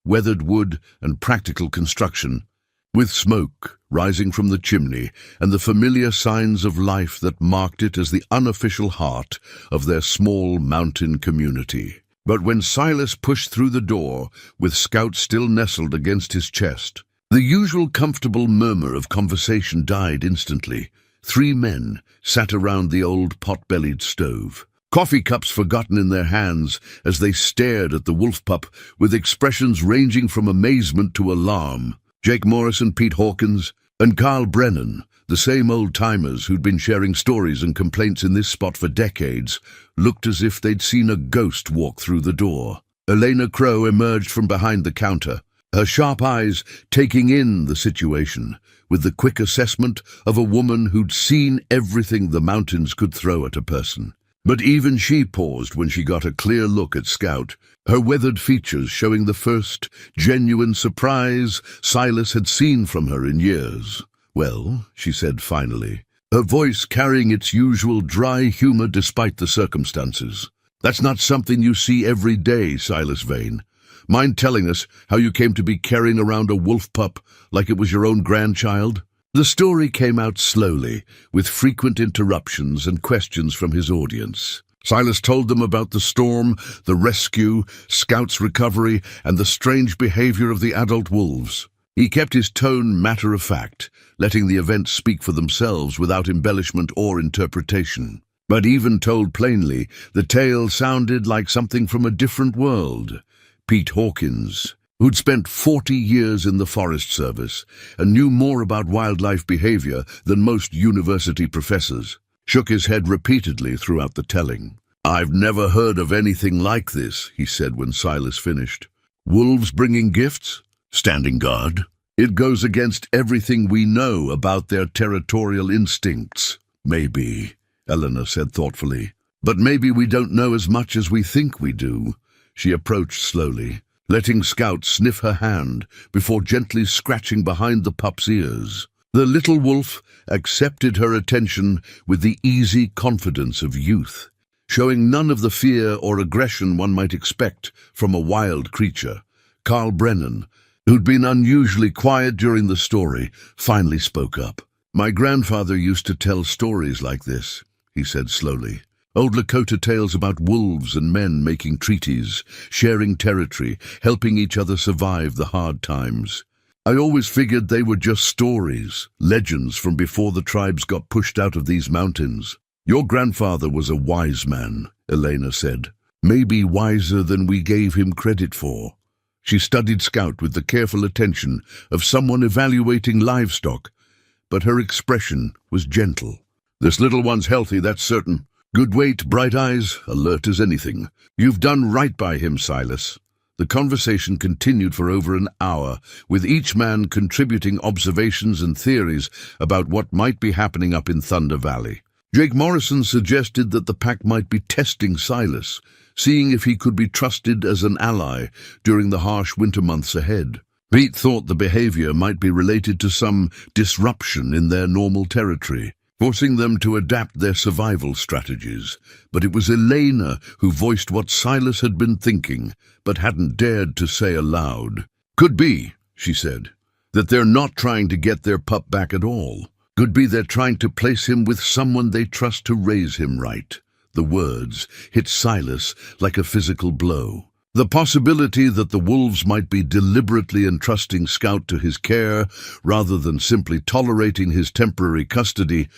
weathered wood and practical construction, with smoke rising from the chimney and the familiar signs of life that marked it as the unofficial heart of their small mountain community. But when Silas pushed through the door, with Scout still nestled against his chest, the usual comfortable murmur of conversation died instantly. 3 men sat around the old pot-bellied stove, coffee cups forgotten in their hands as they stared at the wolf pup with expressions ranging from amazement to alarm. Jake Morris and Pete Hawkins and Carl Brennan, the same old-timers who'd been sharing stories and complaints in this spot for decades, looked as if they'd seen a ghost walk through the door. Elena Crow emerged from behind the counter, her sharp eyes taking in the situation, with the quick assessment of a woman who'd seen everything the mountains could throw at a person. But even she paused when she got a clear look at Scout, her weathered features showing the first genuine surprise Silas had seen from her in years. "Well," she said finally, her voice carrying its usual dry humor despite the circumstances. "That's not something you see every day, Silas Vane. Mind telling us how you came to be carrying around a wolf pup like it was your own grandchild?" The story came out slowly, with frequent interruptions and questions from his audience. Silas told them about the storm, the rescue, Scout's recovery, and the strange behavior of the adult wolves. He kept his tone matter-of-fact, letting the events speak for themselves without embellishment or interpretation. But even told plainly, the tale sounded like something from a different world. Pete Hawkins, who'd spent 40 years in the Forest Service and knew more about wildlife behavior than most university professors, shook his head repeatedly throughout the telling. "I've never heard of anything like this," he said when Silas finished. "Wolves bringing gifts? Standing guard? It goes against everything we know about their territorial instincts." "Maybe," Eleanor said thoughtfully. "But maybe we don't know as much as we think we do." She approached slowly, letting Scout sniff her hand before gently scratching behind the pup's ears. The little wolf accepted her attention with the easy confidence of youth, showing none of the fear or aggression one might expect from a wild creature. Carl Brennan, who'd been unusually quiet during the story, finally spoke up. "My grandfather used to tell stories like this," he said slowly. "Old Lakota tales about wolves and men making treaties, sharing territory, helping each other survive the hard times. I always figured they were just stories, legends from before the tribes got pushed out of these mountains." "Your grandfather was a wise man," Elena said. "Maybe wiser than we gave him credit for." She studied Scout with the careful attention of someone evaluating livestock, but her expression was gentle. "This little one's healthy, that's certain. Good weight, bright eyes, alert as anything. You've done right by him, Silas. The conversation continued for over an hour, with each man contributing observations and theories about what might be happening up in Thunder Valley. Jake Morrison suggested that the pack might be testing Silas, seeing if he could be trusted as an ally during the harsh winter months ahead. Pete thought the behavior might be related to some disruption in their normal territory, forcing them to adapt their survival strategies. But it was Elena who voiced what Silas had been thinking, but hadn't dared to say aloud. "Could be," she said, "that they're not trying to get their pup back at all. Could be they're trying to place him with someone they trust to raise him right." The words hit Silas like a physical blow. The possibility that the wolves might be deliberately entrusting Scout to his care rather than simply tolerating his temporary custody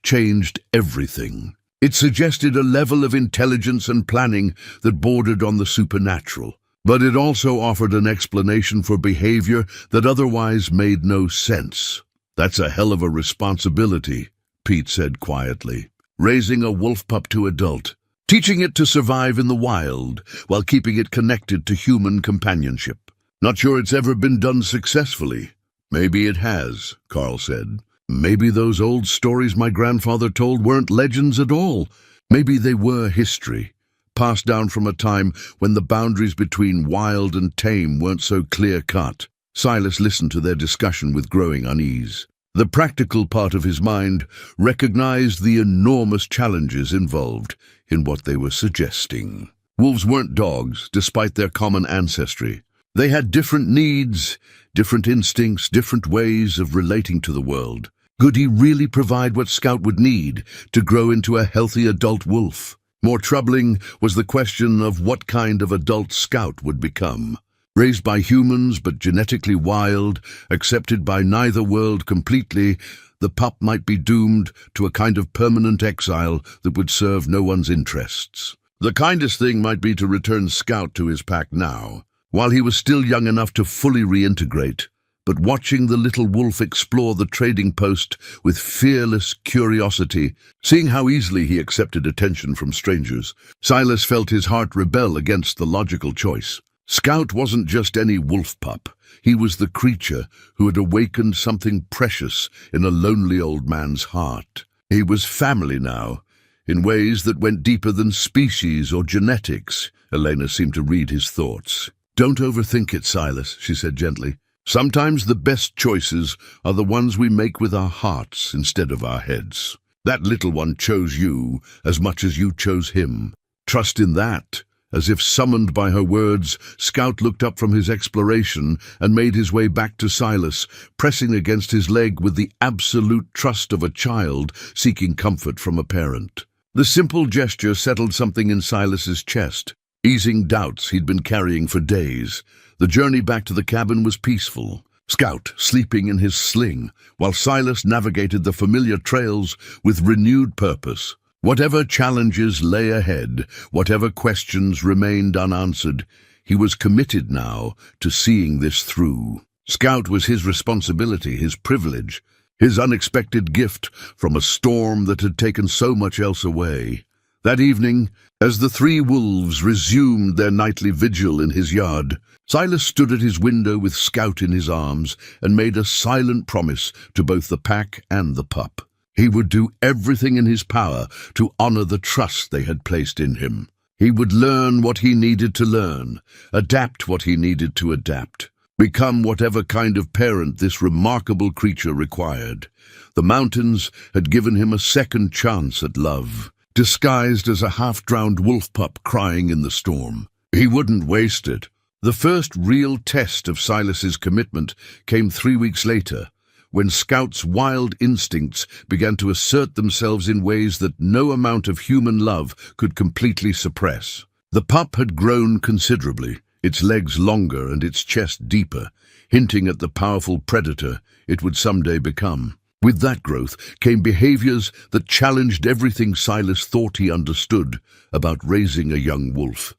changed everything. It suggested a level of intelligence and planning that bordered on the supernatural, but it also offered an explanation for behavior that otherwise made no sense. "That's a hell of a responsibility," Pete said quietly. "Raising a wolf pup to adult, teaching it to survive in the wild while keeping it connected to human companionship. Not sure it's ever been done successfully." "Maybe it has," Carl said. "Maybe those old stories my grandfather told weren't legends at all. Maybe they were history, passed down from a time when the boundaries between wild and tame weren't so clear-cut." Silas listened to their discussion with growing unease. The practical part of his mind recognized the enormous challenges involved in what they were suggesting. Wolves weren't dogs, despite their common ancestry. They had different needs, different instincts, different ways of relating to the world. Could he really provide what Scout would need to grow into a healthy adult wolf? More troubling was the question of what kind of adult Scout would become. Raised by humans but genetically wild, accepted by neither world completely, the pup might be doomed to a kind of permanent exile that would serve no one's interests. The kindest thing might be to return Scout to his pack now, while he was still young enough to fully reintegrate. But watching the little wolf explore the trading post with fearless curiosity, seeing how easily he accepted attention from strangers, Silas felt his heart rebel against the logical choice. Scout wasn't just any wolf pup. He was the creature who had awakened something precious in a lonely old man's heart. He was family now, in ways that went deeper than species or genetics. Elena seemed to read his thoughts. "Don't overthink it, Silas," she said gently. "Sometimes the best choices are the ones we make with our hearts instead of our heads. That little one chose you as much as you chose him. Trust in that." As if summoned by her words, Scout looked up from his exploration and made his way back to Silas, pressing against his leg with the absolute trust of a child seeking comfort from a parent. The simple gesture settled something in Silas's chest, easing doubts he'd been carrying for days. The journey back to the cabin was peaceful. Scout sleeping in his sling, while Silas navigated the familiar trails with renewed purpose. Whatever challenges lay ahead, whatever questions remained unanswered, he was committed now to seeing this through. Scout was his responsibility, his privilege, his unexpected gift from a storm that had taken so much else away. That evening, as the three wolves resumed their nightly vigil in his yard, Silas stood at his window with Scout in his arms and made a silent promise to both the pack and the pup. He would do everything in his power to honor the trust they had placed in him. He would learn what he needed to learn, adapt what he needed to adapt, become whatever kind of parent this remarkable creature required. The mountains had given him a second chance at love, disguised as a half-drowned wolf pup crying in the storm. He wouldn't waste it. The first real test of Silas's commitment came 3 weeks later, when Scout's wild instincts began to assert themselves in ways that no amount of human love could completely suppress. The pup had grown considerably, its legs longer and its chest deeper, hinting at the powerful predator it would someday become. With that growth came behaviors that challenged everything Silas thought he understood about raising a young wolf.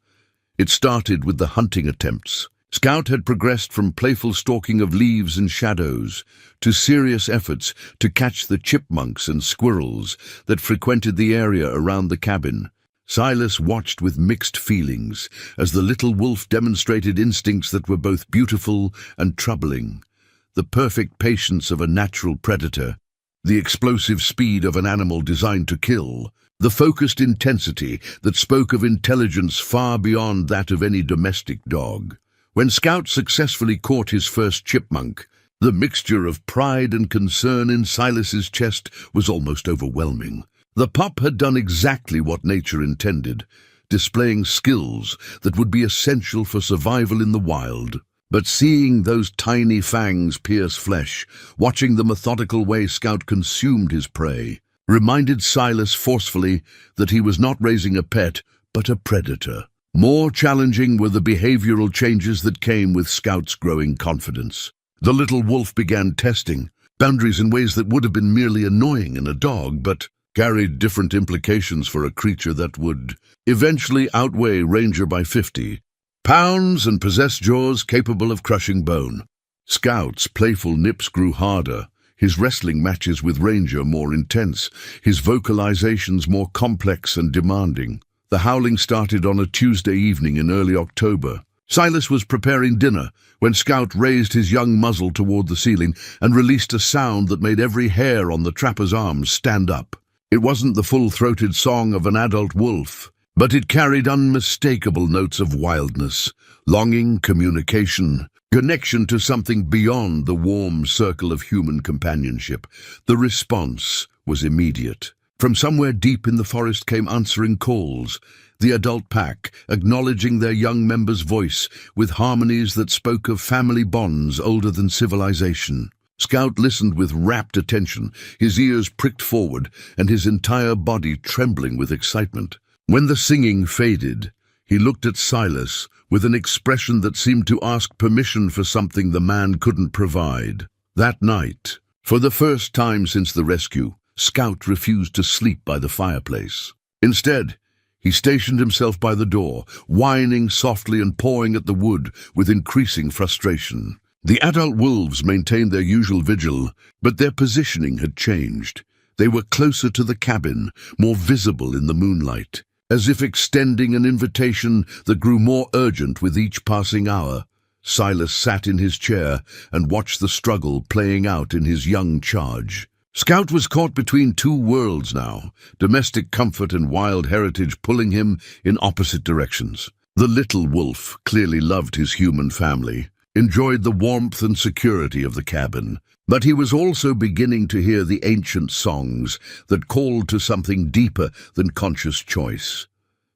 It started with the hunting attempts. Scout had progressed from playful stalking of leaves and shadows to serious efforts to catch the chipmunks and squirrels that frequented the area around the cabin. Silas watched with mixed feelings as the little wolf demonstrated instincts that were both beautiful and troubling. The perfect patience of a natural predator, the explosive speed of an animal designed to kill, the focused intensity that spoke of intelligence far beyond that of any domestic dog. When Scout successfully caught his first chipmunk, the mixture of pride and concern in Silas's chest was almost overwhelming. The pup had done exactly what nature intended, displaying skills that would be essential for survival in the wild. But seeing those tiny fangs pierce flesh, watching the methodical way Scout consumed his prey, reminded Silas forcefully that he was not raising a pet, but a predator. More challenging were the behavioral changes that came with Scout's growing confidence. The little wolf began testing boundaries in ways that would have been merely annoying in a dog, but carried different implications for a creature that would eventually outweigh Ranger by 50 pounds and possess jaws capable of crushing bone. Scout's playful nips grew harder, his wrestling matches with Ranger more intense, his vocalizations more complex and demanding. The howling started on a Tuesday evening in early October. Silas was preparing dinner when Scout raised his young muzzle toward the ceiling and released a sound that made every hair on the trapper's arms stand up. It wasn't the full-throated song of an adult wolf, but it carried unmistakable notes of wildness, longing, communication, connection to something beyond the warm circle of human companionship. The response was immediate. From somewhere deep in the forest came answering calls, the adult pack acknowledging their young member's voice with harmonies that spoke of family bonds older than civilization. Scout listened with rapt attention, his ears pricked forward and his entire body trembling with excitement. When the singing faded, he looked at Silas with an expression that seemed to ask permission for something the man couldn't provide. That night, for the first time since the rescue, Scout refused to sleep by the fireplace. Instead, he stationed himself by the door, whining softly and pawing at the wood with increasing frustration. The adult wolves maintained their usual vigil, but their positioning had changed. They were closer to the cabin, more visible in the moonlight, as if extending an invitation that grew more urgent with each passing hour. Silas sat in his chair and watched the struggle playing out in his young charge. Scout was caught between two worlds now, domestic comfort and wild heritage pulling him in opposite directions. The little wolf clearly loved his human family, enjoyed the warmth and security of the cabin, but he was also beginning to hear the ancient songs that called to something deeper than conscious choice.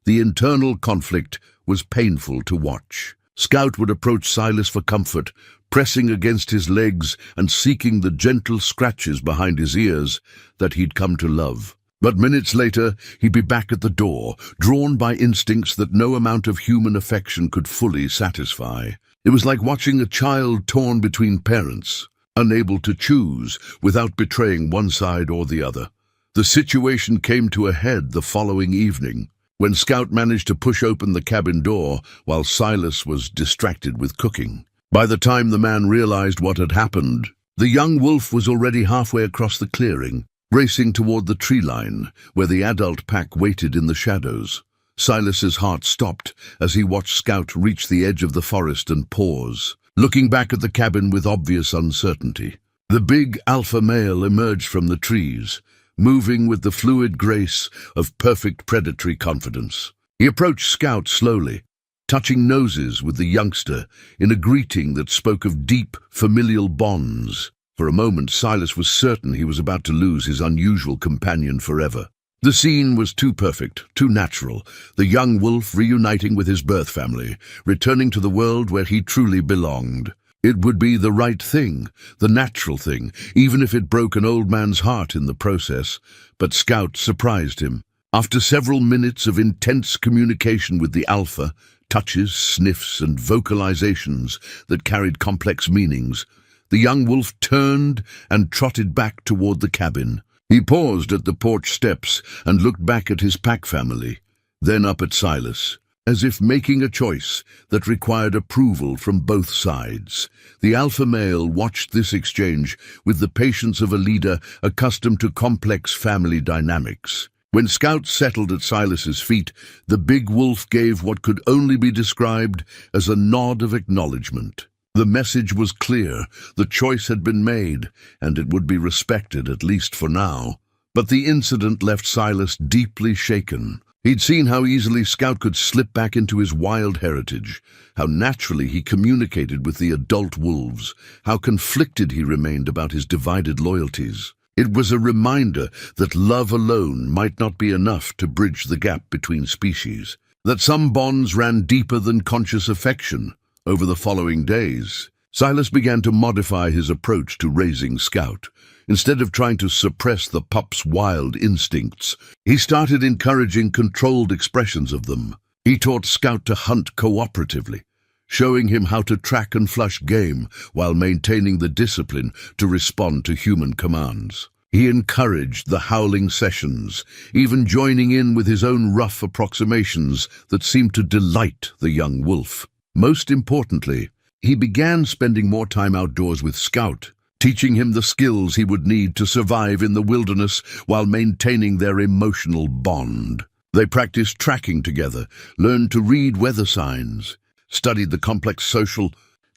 The internal conflict was painful to watch. Scout would approach Silas for comfort, pressing against his legs and seeking the gentle scratches behind his ears that he'd come to love. But minutes later, he'd be back at the door, drawn by instincts that no amount of human affection could fully satisfy. It was like watching a child torn between parents, unable to choose without betraying one side or the other. The situation came to a head the following evening, when Scout managed to push open the cabin door while Silas was distracted with cooking. By the time the man realized what had happened, the young wolf was already halfway across the clearing, racing toward the tree line where the adult pack waited in the shadows. Silas's heart stopped as he watched Scout reach the edge of the forest and pause, looking back at the cabin with obvious uncertainty. The big alpha male emerged from the trees, moving with the fluid grace of perfect predatory confidence. He approached Scout slowly, touching noses with the youngster in a greeting that spoke of deep, familial bonds. For a moment, Silas was certain he was about to lose his unusual companion forever. The scene was too perfect, too natural, the young wolf reuniting with his birth family, returning to the world where he truly belonged. It would be the right thing, the natural thing, even if it broke an old man's heart in the process. But Scout surprised him. After several minutes of intense communication with the alpha, touches, sniffs, and vocalizations that carried complex meanings, the young wolf turned and trotted back toward the cabin. He paused at the porch steps and looked back at his pack family, then up at Silas, as if making a choice that required approval from both sides. The alpha male watched this exchange with the patience of a leader accustomed to complex family dynamics. When Scout settled at Silas's feet, the big wolf gave what could only be described as a nod of acknowledgement. The message was clear, the choice had been made, and it would be respected, at least for now. But the incident left Silas deeply shaken. He'd seen how easily Scout could slip back into his wild heritage, how naturally he communicated with the adult wolves, how conflicted he remained about his divided loyalties. It was a reminder that love alone might not be enough to bridge the gap between species, that some bonds ran deeper than conscious affection. Over the following days, Silas began to modify his approach to raising Scout. Instead of trying to suppress the pup's wild instincts, he started encouraging controlled expressions of them. He taught Scout to hunt cooperatively, showing him how to track and flush game while maintaining the discipline to respond to human commands. He encouraged the howling sessions, even joining in with his own rough approximations that seemed to delight the young wolf. Most importantly, he began spending more time outdoors with Scout, teaching him the skills he would need to survive in the wilderness while maintaining their emotional bond. They practiced tracking together, learned to read weather signs, studied the complex social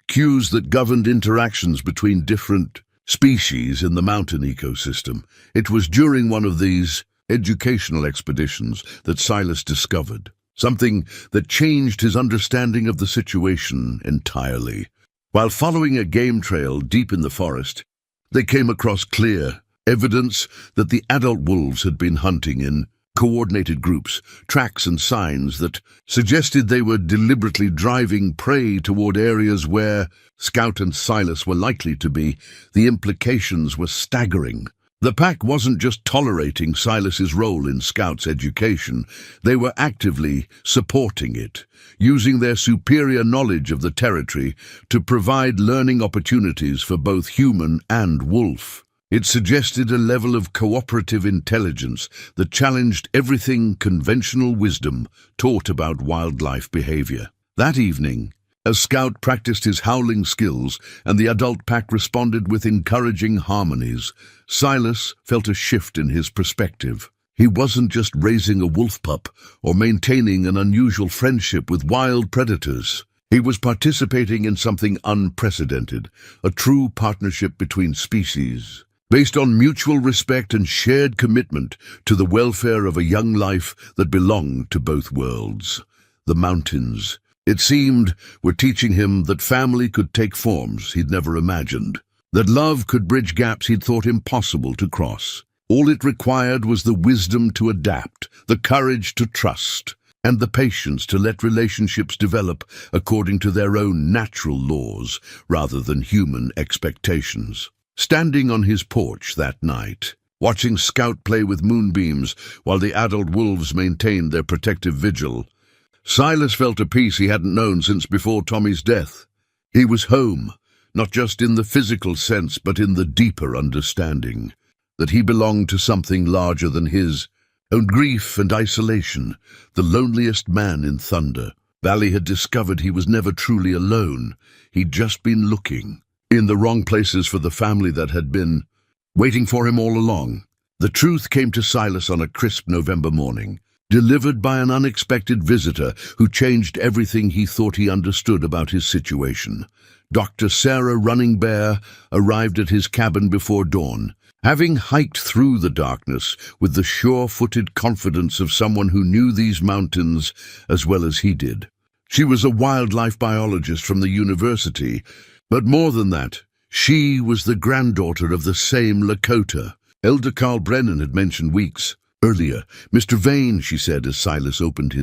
cues that governed interactions between different species in the mountain ecosystem. It was during one of these educational expeditions that Silas discovered something that changed his understanding of the situation entirely. While following a game trail deep in the forest, they came across clear evidence that the adult wolves had been hunting in coordinated groups, tracks and signs that suggested they were deliberately driving prey toward areas where Scout and Silas were likely to be. The implications were staggering. The pack wasn't just tolerating Silas's role in Scout's education, they were actively supporting it, using their superior knowledge of the territory to provide learning opportunities for both human and wolf. It suggested a level of cooperative intelligence that challenged everything conventional wisdom taught about wildlife behavior. That evening, as Scout practiced his howling skills and the adult pack responded with encouraging harmonies, Silas felt a shift in his perspective. He wasn't just raising a wolf pup or maintaining an unusual friendship with wild predators. He was participating in something unprecedented, a true partnership between species, based on mutual respect and shared commitment to the welfare of a young life that belonged to both worlds. The mountains, it seemed, were teaching him that family could take forms he'd never imagined, that love could bridge gaps he'd thought impossible to cross. All it required was the wisdom to adapt, the courage to trust, and the patience to let relationships develop according to their own natural laws rather than human expectations. Standing on his porch that night, watching Scout play with moonbeams while the adult wolves maintained their protective vigil, Silas felt a peace he hadn't known since before Tommy's death. He was home, not just in the physical sense, but in the deeper understanding that he belonged to something larger than his own grief and isolation. The loneliest man in Thunder Valley had discovered he was never truly alone. He'd just been looking in the wrong places for the family that had been waiting for him all along. The truth came to Silas on a crisp November morning, delivered by an unexpected visitor who changed everything he thought he understood about his situation. Dr. Sarah Running Bear arrived at his cabin before dawn, having hiked through the darkness with the sure-footed confidence of someone who knew these mountains as well as he did. She was a wildlife biologist from the university, but more than that, she was the granddaughter of the same Lakota. Elder Carl Brennan had mentioned weeks earlier. "Mr. Vane," she said as Silas opened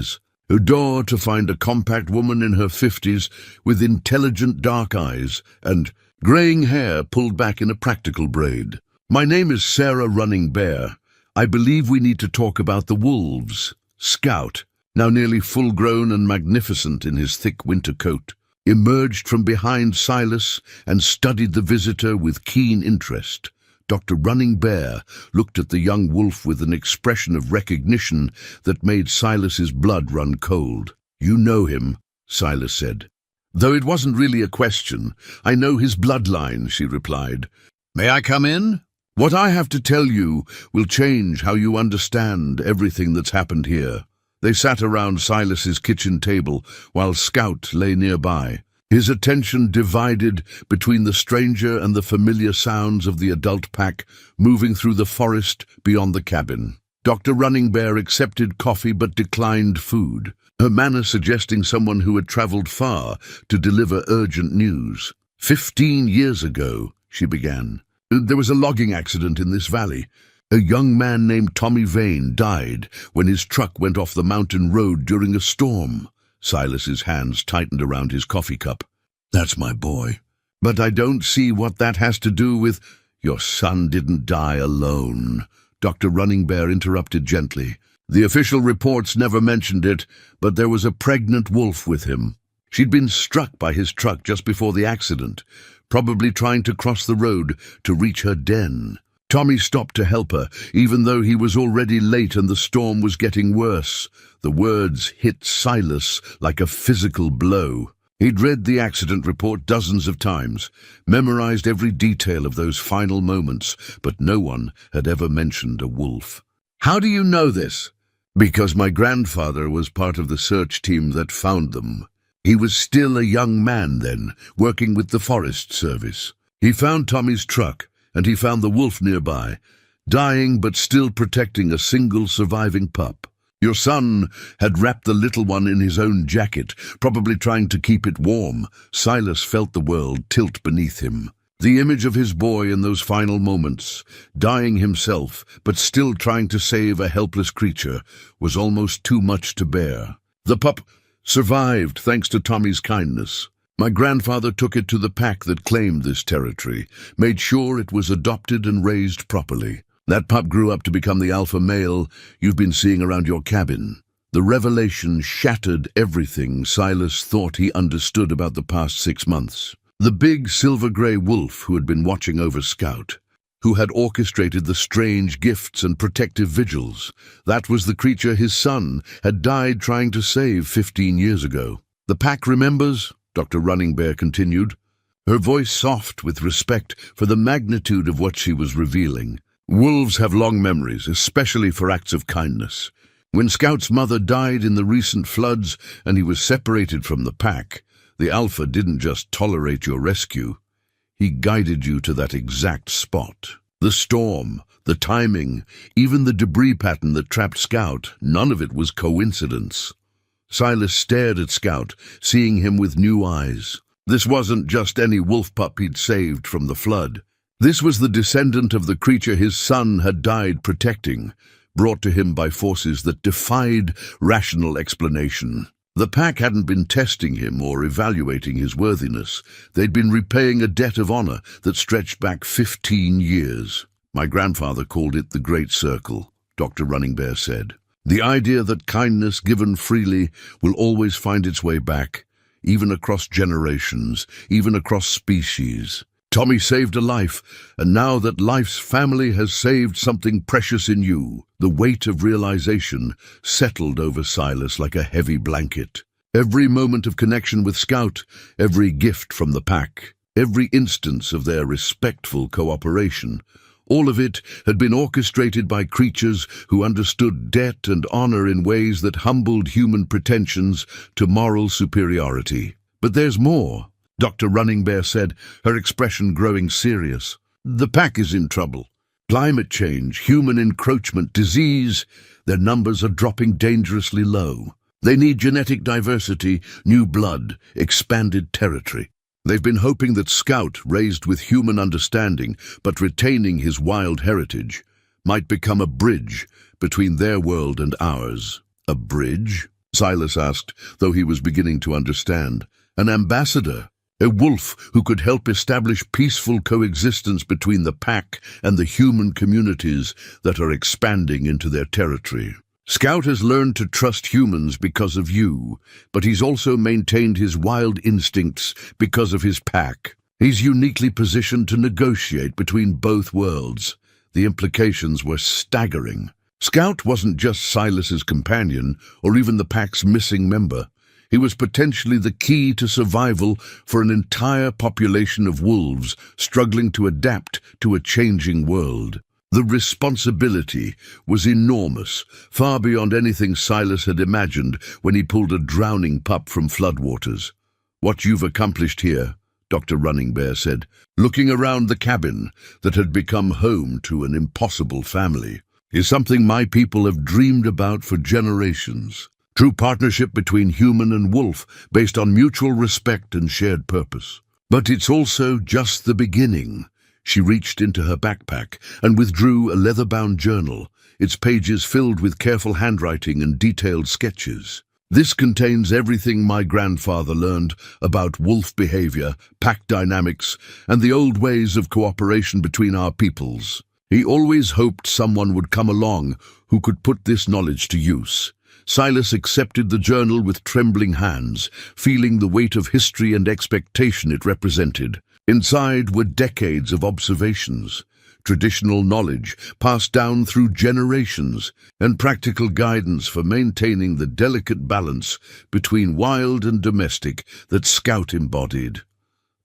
her door to find a compact woman in her 50s with intelligent dark eyes and graying hair pulled back in a practical braid. "My name is Sarah Running Bear. I believe we need to talk about the wolves." Scout, now nearly full-grown and magnificent in his thick winter coat, emerged from behind Silas and studied the visitor with keen interest. Dr. Running Bear looked at the young wolf with an expression of recognition that made Silas's blood run cold. "You know him," Silas said. "Though it wasn't really a question. I know his bloodline," she replied. "May I come in?" What I have to tell you will change how you understand everything that's happened here." They sat around Silas's kitchen table while Scout lay nearby, his attention divided between the stranger and the familiar sounds of the adult pack moving through the forest beyond the cabin. Dr. Running Bear accepted coffee but declined food, her manner suggesting someone who had traveled far to deliver urgent news. 15 years ago, she began, there was a logging accident in this valley. A young man named Tommy Vane died when his truck went off the mountain road during a storm. Silas's hands tightened around his coffee cup. "That's my boy. But I don't see what that has to do with—" "Your son didn't die alone," Dr. Running Bear interrupted gently. "The official reports never mentioned it, but there was a pregnant wolf with him. She'd been struck by his truck just before the accident, probably trying to cross the road to reach her den. Tommy stopped to help her, even though he was already late and the storm was getting worse." The words hit Silas like a physical blow. He'd read the accident report dozens of times, memorized every detail of those final moments, but no one had ever mentioned a wolf. "How do you know this?" "Because my grandfather was part of the search team that found them. He was still a young man then, working with the Forest Service. He found Tommy's truck, and he found the wolf nearby, dying but still protecting a single surviving pup. Your son had wrapped the little one in his own jacket, probably trying to keep it warm." Silas felt the world tilt beneath him. The image of his boy in those final moments, dying himself but still trying to save a helpless creature, was almost too much to bear. "The pup survived thanks to Tommy's kindness. My grandfather took it to the pack that claimed this territory, made sure it was adopted and raised properly. That pup grew up to become the alpha male you've been seeing around your cabin." The revelation shattered everything Silas thought he understood about the past 6 months. The big silver-grey wolf who had been watching over Scout, who had orchestrated the strange gifts and protective vigils, that was the creature his son had died trying to save 15 years ago. "The pack remembers," Dr. Running Bear continued, her voice soft with respect for the magnitude of what she was revealing. "Wolves have long memories, especially for acts of kindness. When Scout's mother died in the recent floods and he was separated from the pack, the Alpha didn't just tolerate your rescue. He guided you to that exact spot. The storm, the timing, even the debris pattern that trapped Scout, none of it was coincidence." Silas stared at Scout, seeing him with new eyes. This wasn't just any wolf pup he'd saved from the flood. This was the descendant of the creature his son had died protecting, brought to him by forces that defied rational explanation. The pack hadn't been testing him or evaluating his worthiness. They'd been repaying a debt of honor that stretched back 15 years. "My grandfather called it the Great Circle," Dr. Running Bear said. "The idea that kindness given freely will always find its way back, even across generations, even across species. Tommy saved a life, and now that life's family has saved something precious in you." The weight of realization settled over Silas like a heavy blanket. Every moment of connection with Scout, every gift from the pack, every instance of their respectful cooperation, all of it had been orchestrated by creatures who understood debt and honor in ways that humbled human pretensions to moral superiority. "But there's more," Dr. Running Bear said, her expression growing serious. "The pack is in trouble. Climate change, human encroachment, disease, their numbers are dropping dangerously low. They need genetic diversity, new blood, expanded territory. They've been hoping that Scout, raised with human understanding but retaining his wild heritage, might become a bridge between their world and ours." "A bridge?" Silas asked, though he was beginning to understand. "An ambassador. A wolf who could help establish peaceful coexistence between the pack and the human communities that are expanding into their territory. Scout has learned to trust humans because of you, but he's also maintained his wild instincts because of his pack. He's uniquely positioned to negotiate between both worlds." The implications were staggering. Scout wasn't just Silas's companion or even the pack's missing member. He was potentially the key to survival for an entire population of wolves struggling to adapt to a changing world. The responsibility was enormous, far beyond anything Silas had imagined when he pulled a drowning pup from floodwaters. "What you've accomplished here," Dr. Running Bear said, looking around the cabin that had become home to an impossible family, "is something my people have dreamed about for generations. True partnership between human and wolf based on mutual respect and shared purpose. But it's also just the beginning." She reached into her backpack and withdrew a leather-bound journal, its pages filled with careful handwriting and detailed sketches. "This contains everything my grandfather learned about wolf behavior, pack dynamics, and the old ways of cooperation between our peoples. He always hoped someone would come along who could put this knowledge to use." Silas accepted the journal with trembling hands, feeling the weight of history and expectation it represented. Inside were decades of observations, traditional knowledge passed down through generations, and practical guidance for maintaining the delicate balance between wild and domestic that Scout embodied.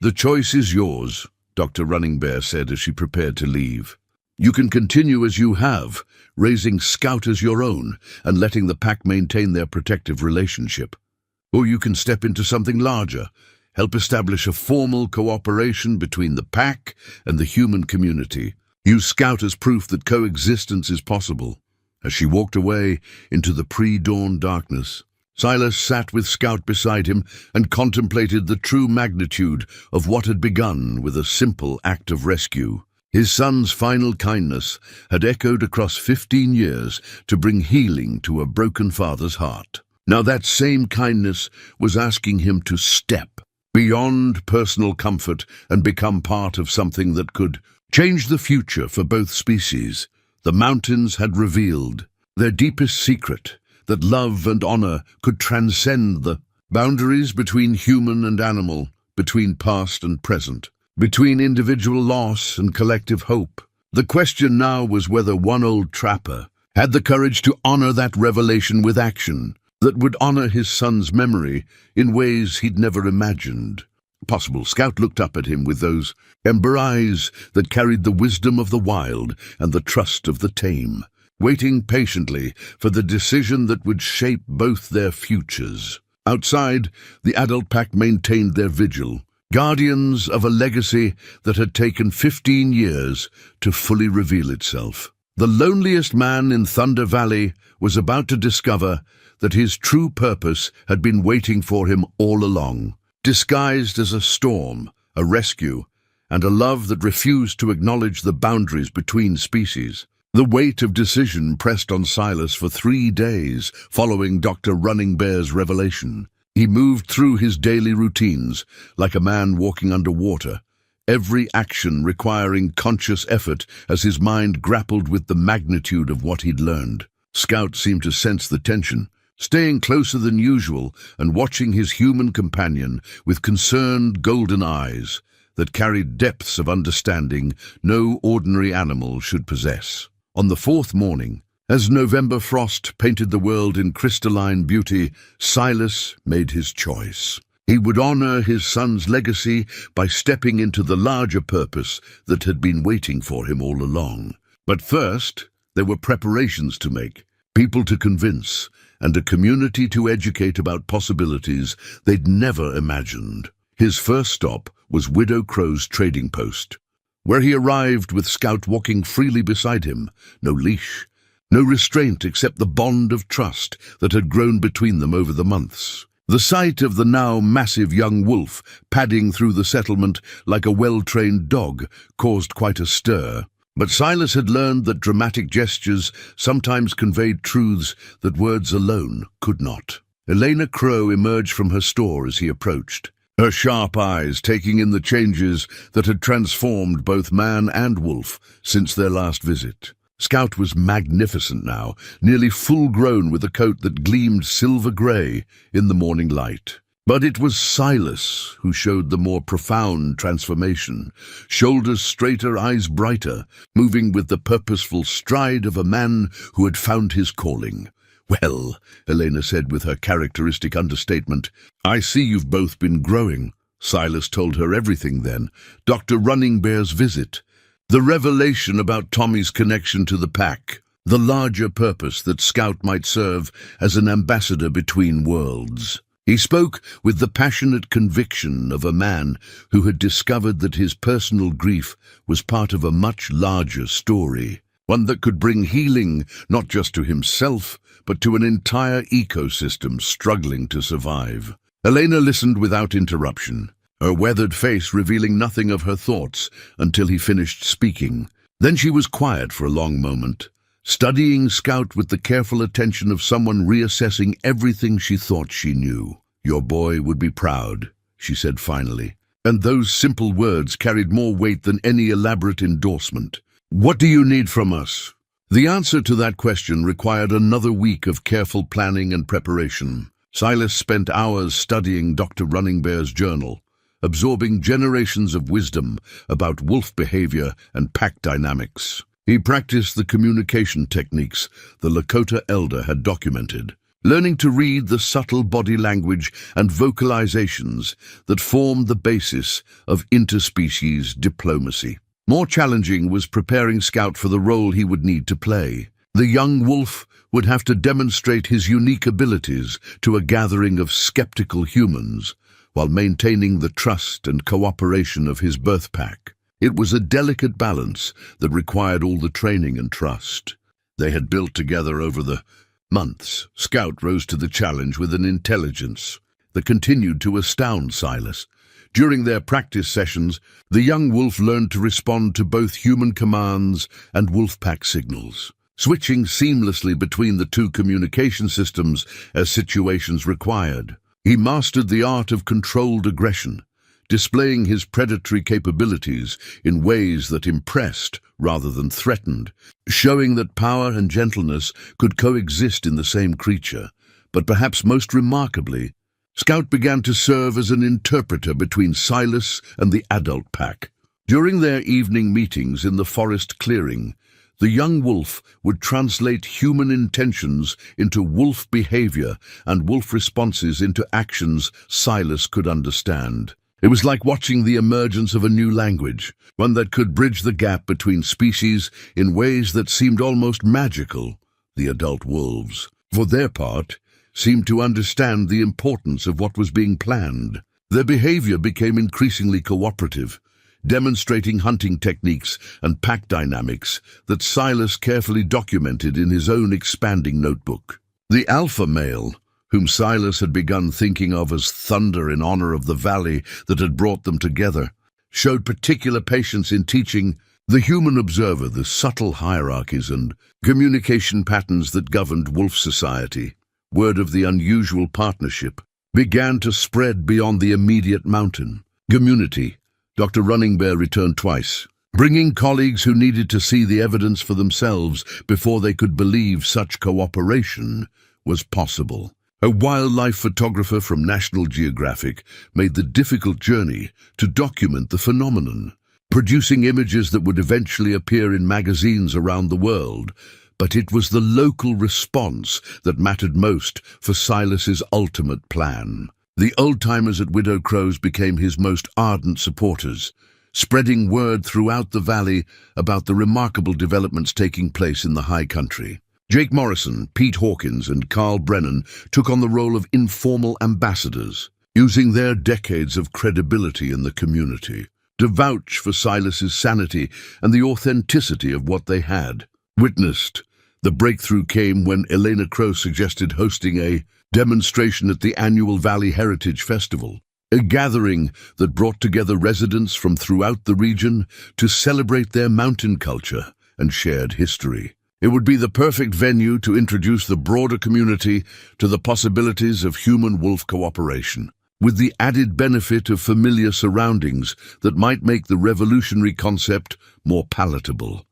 "The choice is yours," Dr. Running Bear said as she prepared to leave. "You can continue as you have, raising Scout as your own and letting the pack maintain their protective relationship. Or you can step into something larger, help establish a formal cooperation between the pack and the human community. Use Scout as proof that coexistence is possible." As she walked away into the pre-dawn darkness, Silas sat with Scout beside him and contemplated the true magnitude of what had begun with a simple act of rescue. His son's final kindness had echoed across 15 years to bring healing to a broken father's heart. Now that same kindness was asking him to step beyond personal comfort and become part of something that could change the future for both species. The mountains had revealed their deepest secret, that love and honor could transcend the boundaries between human and animal, between past and present, between individual loss and collective hope. The question now was whether one old trapper had the courage to honor that revelation with action that would honor his son's memory in ways he'd never imagined possible. Scout looked up at him with those ember eyes that carried the wisdom of the wild and the trust of the tame, waiting patiently for the decision that would shape both their futures. Outside, the adult pack maintained their vigil, guardians of a legacy that had taken 15 years to fully reveal itself. The loneliest man in Thunder Valley was about to discover that his true purpose had been waiting for him all along, disguised as a storm, a rescue, and a love that refused to acknowledge the boundaries between species. The weight of decision pressed on Silas for 3 days following Dr. Running Bear's revelation. He moved through his daily routines like a man walking underwater, every action requiring conscious effort as his mind grappled with the magnitude of what he'd learned. Scout seemed to sense the tension, staying closer than usual and watching his human companion with concerned golden eyes that carried depths of understanding no ordinary animal should possess. On the 4th morning, as November frost painted the world in crystalline beauty, Silas made his choice. He would honor his son's legacy by stepping into the larger purpose that had been waiting for him all along. But first, there were preparations to make, people to convince, and a community to educate about possibilities they'd never imagined. His first stop was Widow Crow's trading post, where he arrived with Scout walking freely beside him, no leash, no restraint except the bond of trust that had grown between them over the months. The sight of the now massive young wolf padding through the settlement like a well-trained dog caused quite a stir. But Silas had learned that dramatic gestures sometimes conveyed truths that words alone could not. Elena Crow emerged from her store as he approached, her sharp eyes taking in the changes that had transformed both man and wolf since their last visit. Scout was magnificent now, nearly full-grown with a coat that gleamed silver-grey in the morning light. But it was Silas who showed the more profound transformation, shoulders straighter, eyes brighter, moving with the purposeful stride of a man who had found his calling. "Well," Elena said with her characteristic understatement, "I see you've both been growing." Silas told her everything then. Dr. Running Bear's visit, the revelation about Tommy's connection to the pack, the larger purpose that Scout might serve as an ambassador between worlds. He spoke with the passionate conviction of a man who had discovered that his personal grief was part of a much larger story, one that could bring healing not just to himself, but to an entire ecosystem struggling to survive. Elena listened without interruption, her weathered face revealing nothing of her thoughts until he finished speaking. Then she was quiet for a long moment, studying Scout with the careful attention of someone reassessing everything she thought she knew. "Your boy would be proud," she said finally, and those simple words carried more weight than any elaborate endorsement. "What do you need from us?" The answer to that question required another week of careful planning and preparation. Silas spent hours studying Dr. Running Bear's journal, absorbing generations of wisdom about wolf behavior and pack dynamics. He practiced the communication techniques the Lakota elder had documented, learning to read the subtle body language and vocalizations that formed the basis of interspecies diplomacy. More challenging was preparing Scout for the role he would need to play. The young wolf would have to demonstrate his unique abilities to a gathering of skeptical humans while maintaining the trust and cooperation of his birth pack. It was a delicate balance that required all the training and trust they had built together over the months. Scout rose to the challenge with an intelligence that continued to astound Silas. During their practice sessions, the young wolf learned to respond to both human commands and wolf pack signals, switching seamlessly between the two communication systems as situations required. He mastered the art of controlled aggression, displaying his predatory capabilities in ways that impressed rather than threatened, showing that power and gentleness could coexist in the same creature. But perhaps most remarkably, Scout began to serve as an interpreter between Silas and the adult pack. During their evening meetings in the forest clearing, the young wolf would translate human intentions into wolf behavior and wolf responses into actions Silas could understand. It was like watching the emergence of a new language, one that could bridge the gap between species in ways that seemed almost magical. The adult wolves, for their part, seemed to understand the importance of what was being planned. Their behavior became increasingly cooperative, demonstrating hunting techniques and pack dynamics that Silas carefully documented in his own expanding notebook. The alpha male, whom Silas had begun thinking of as thunder in honor of the valley that had brought them together, showed particular patience in teaching the human observer the subtle hierarchies and communication patterns that governed wolf society. Word of the unusual partnership began to spread beyond the immediate mountain community. Dr. Running Bear returned twice, bringing colleagues who needed to see the evidence for themselves before they could believe such cooperation was possible. A wildlife photographer from National Geographic made the difficult journey to document the phenomenon, producing images that would eventually appear in magazines around the world. But it was the local response that mattered most for Silas's ultimate plan. The old-timers at Widow Crow's became his most ardent supporters, spreading word throughout the valley about the remarkable developments taking place in the high country. Jake Morrison, Pete Hawkins, and Carl Brennan took on the role of informal ambassadors, using their decades of credibility in the community to vouch for Silas's sanity and the authenticity of what they had witnessed. The breakthrough came when Elena Crow suggested hosting a demonstration at the annual Valley Heritage Festival, a gathering that brought together residents from throughout the region to celebrate their mountain culture and shared history. It would be the perfect venue to introduce the broader community to the possibilities of human-wolf cooperation, with the added benefit of familiar surroundings that might make the revolutionary concept more palatable.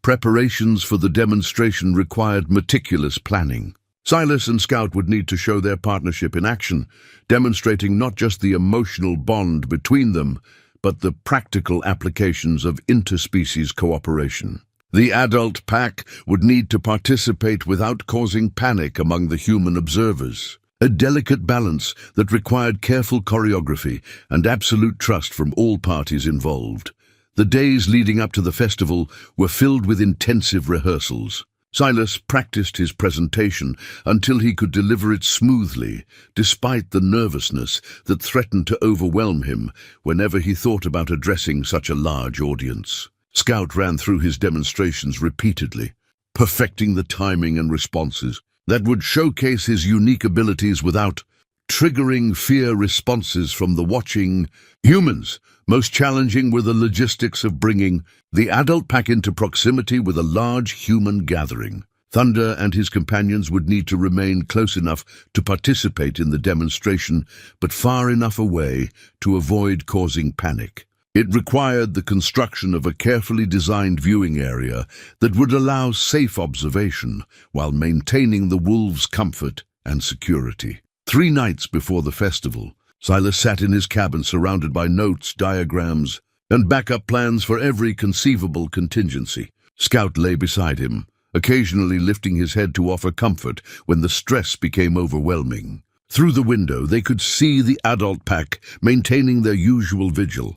Preparations for the demonstration required meticulous planning. Silas and Scout would need to show their partnership in action, demonstrating not just the emotional bond between them, but the practical applications of interspecies cooperation. The adult pack would need to participate without causing panic among the human observers. A delicate balance that required careful choreography and absolute trust from all parties involved. The days leading up to the festival were filled with intensive rehearsals. Silas practiced his presentation until he could deliver it smoothly, despite the nervousness that threatened to overwhelm him whenever he thought about addressing such a large audience. Scout ran through his demonstrations repeatedly, perfecting the timing and responses that would showcase his unique abilities without triggering fear responses from the watching humans. Most challenging were the logistics of bringing the adult pack into proximity with a large human gathering. Thunder and his companions would need to remain close enough to participate in the demonstration, but far enough away to avoid causing panic. It required the construction of a carefully designed viewing area that would allow safe observation while maintaining the wolves' comfort and security. 3 nights before the festival, Silas sat in his cabin surrounded by notes, diagrams, and backup plans for every conceivable contingency. Scout lay beside him, occasionally lifting his head to offer comfort when the stress became overwhelming. Through the window, they could see the adult pack maintaining their usual vigil,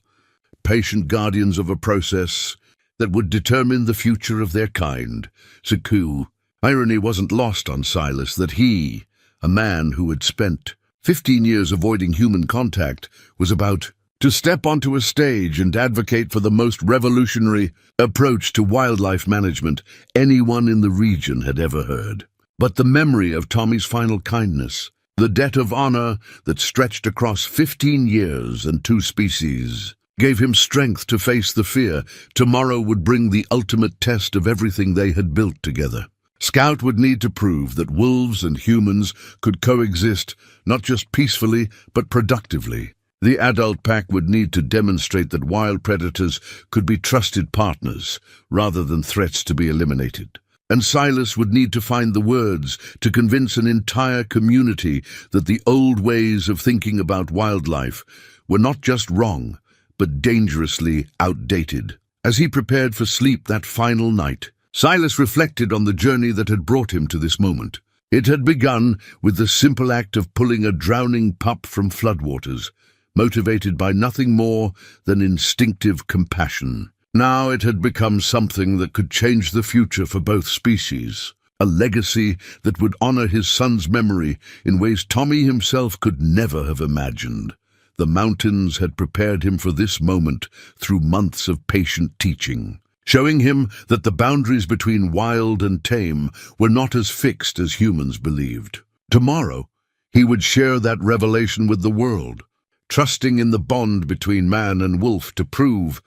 patient guardians of a process that would determine the future of their kind. Saku. Irony wasn't lost on Silas that he, a man who had spent 15 years avoiding human contact, was about to step onto a stage and advocate for the most revolutionary approach to wildlife management anyone in the region had ever heard. But the memory of Tommy's final kindness, the debt of honor that stretched across 15 years and 2 species, gave him strength to face the fear tomorrow would bring the ultimate test of everything they had built together. Scout would need to prove that wolves and humans could coexist not just peacefully but productively. The adult pack would need to demonstrate that wild predators could be trusted partners rather than threats to be eliminated. And Silas would need to find the words to convince an entire community that the old ways of thinking about wildlife were not just wrong, but dangerously outdated. As he prepared for sleep that final night, Silas reflected on the journey that had brought him to this moment. It had begun with the simple act of pulling a drowning pup from floodwaters, motivated by nothing more than instinctive compassion. Now it had become something that could change the future for both species, a legacy that would honor his son's memory in ways Tommy himself could never have imagined. The mountains had prepared him for this moment through months of patient teaching, showing him that the boundaries between wild and tame were not as fixed as humans believed. Tomorrow, he would share that revelation with the world, trusting in the bond between man and wolf to prove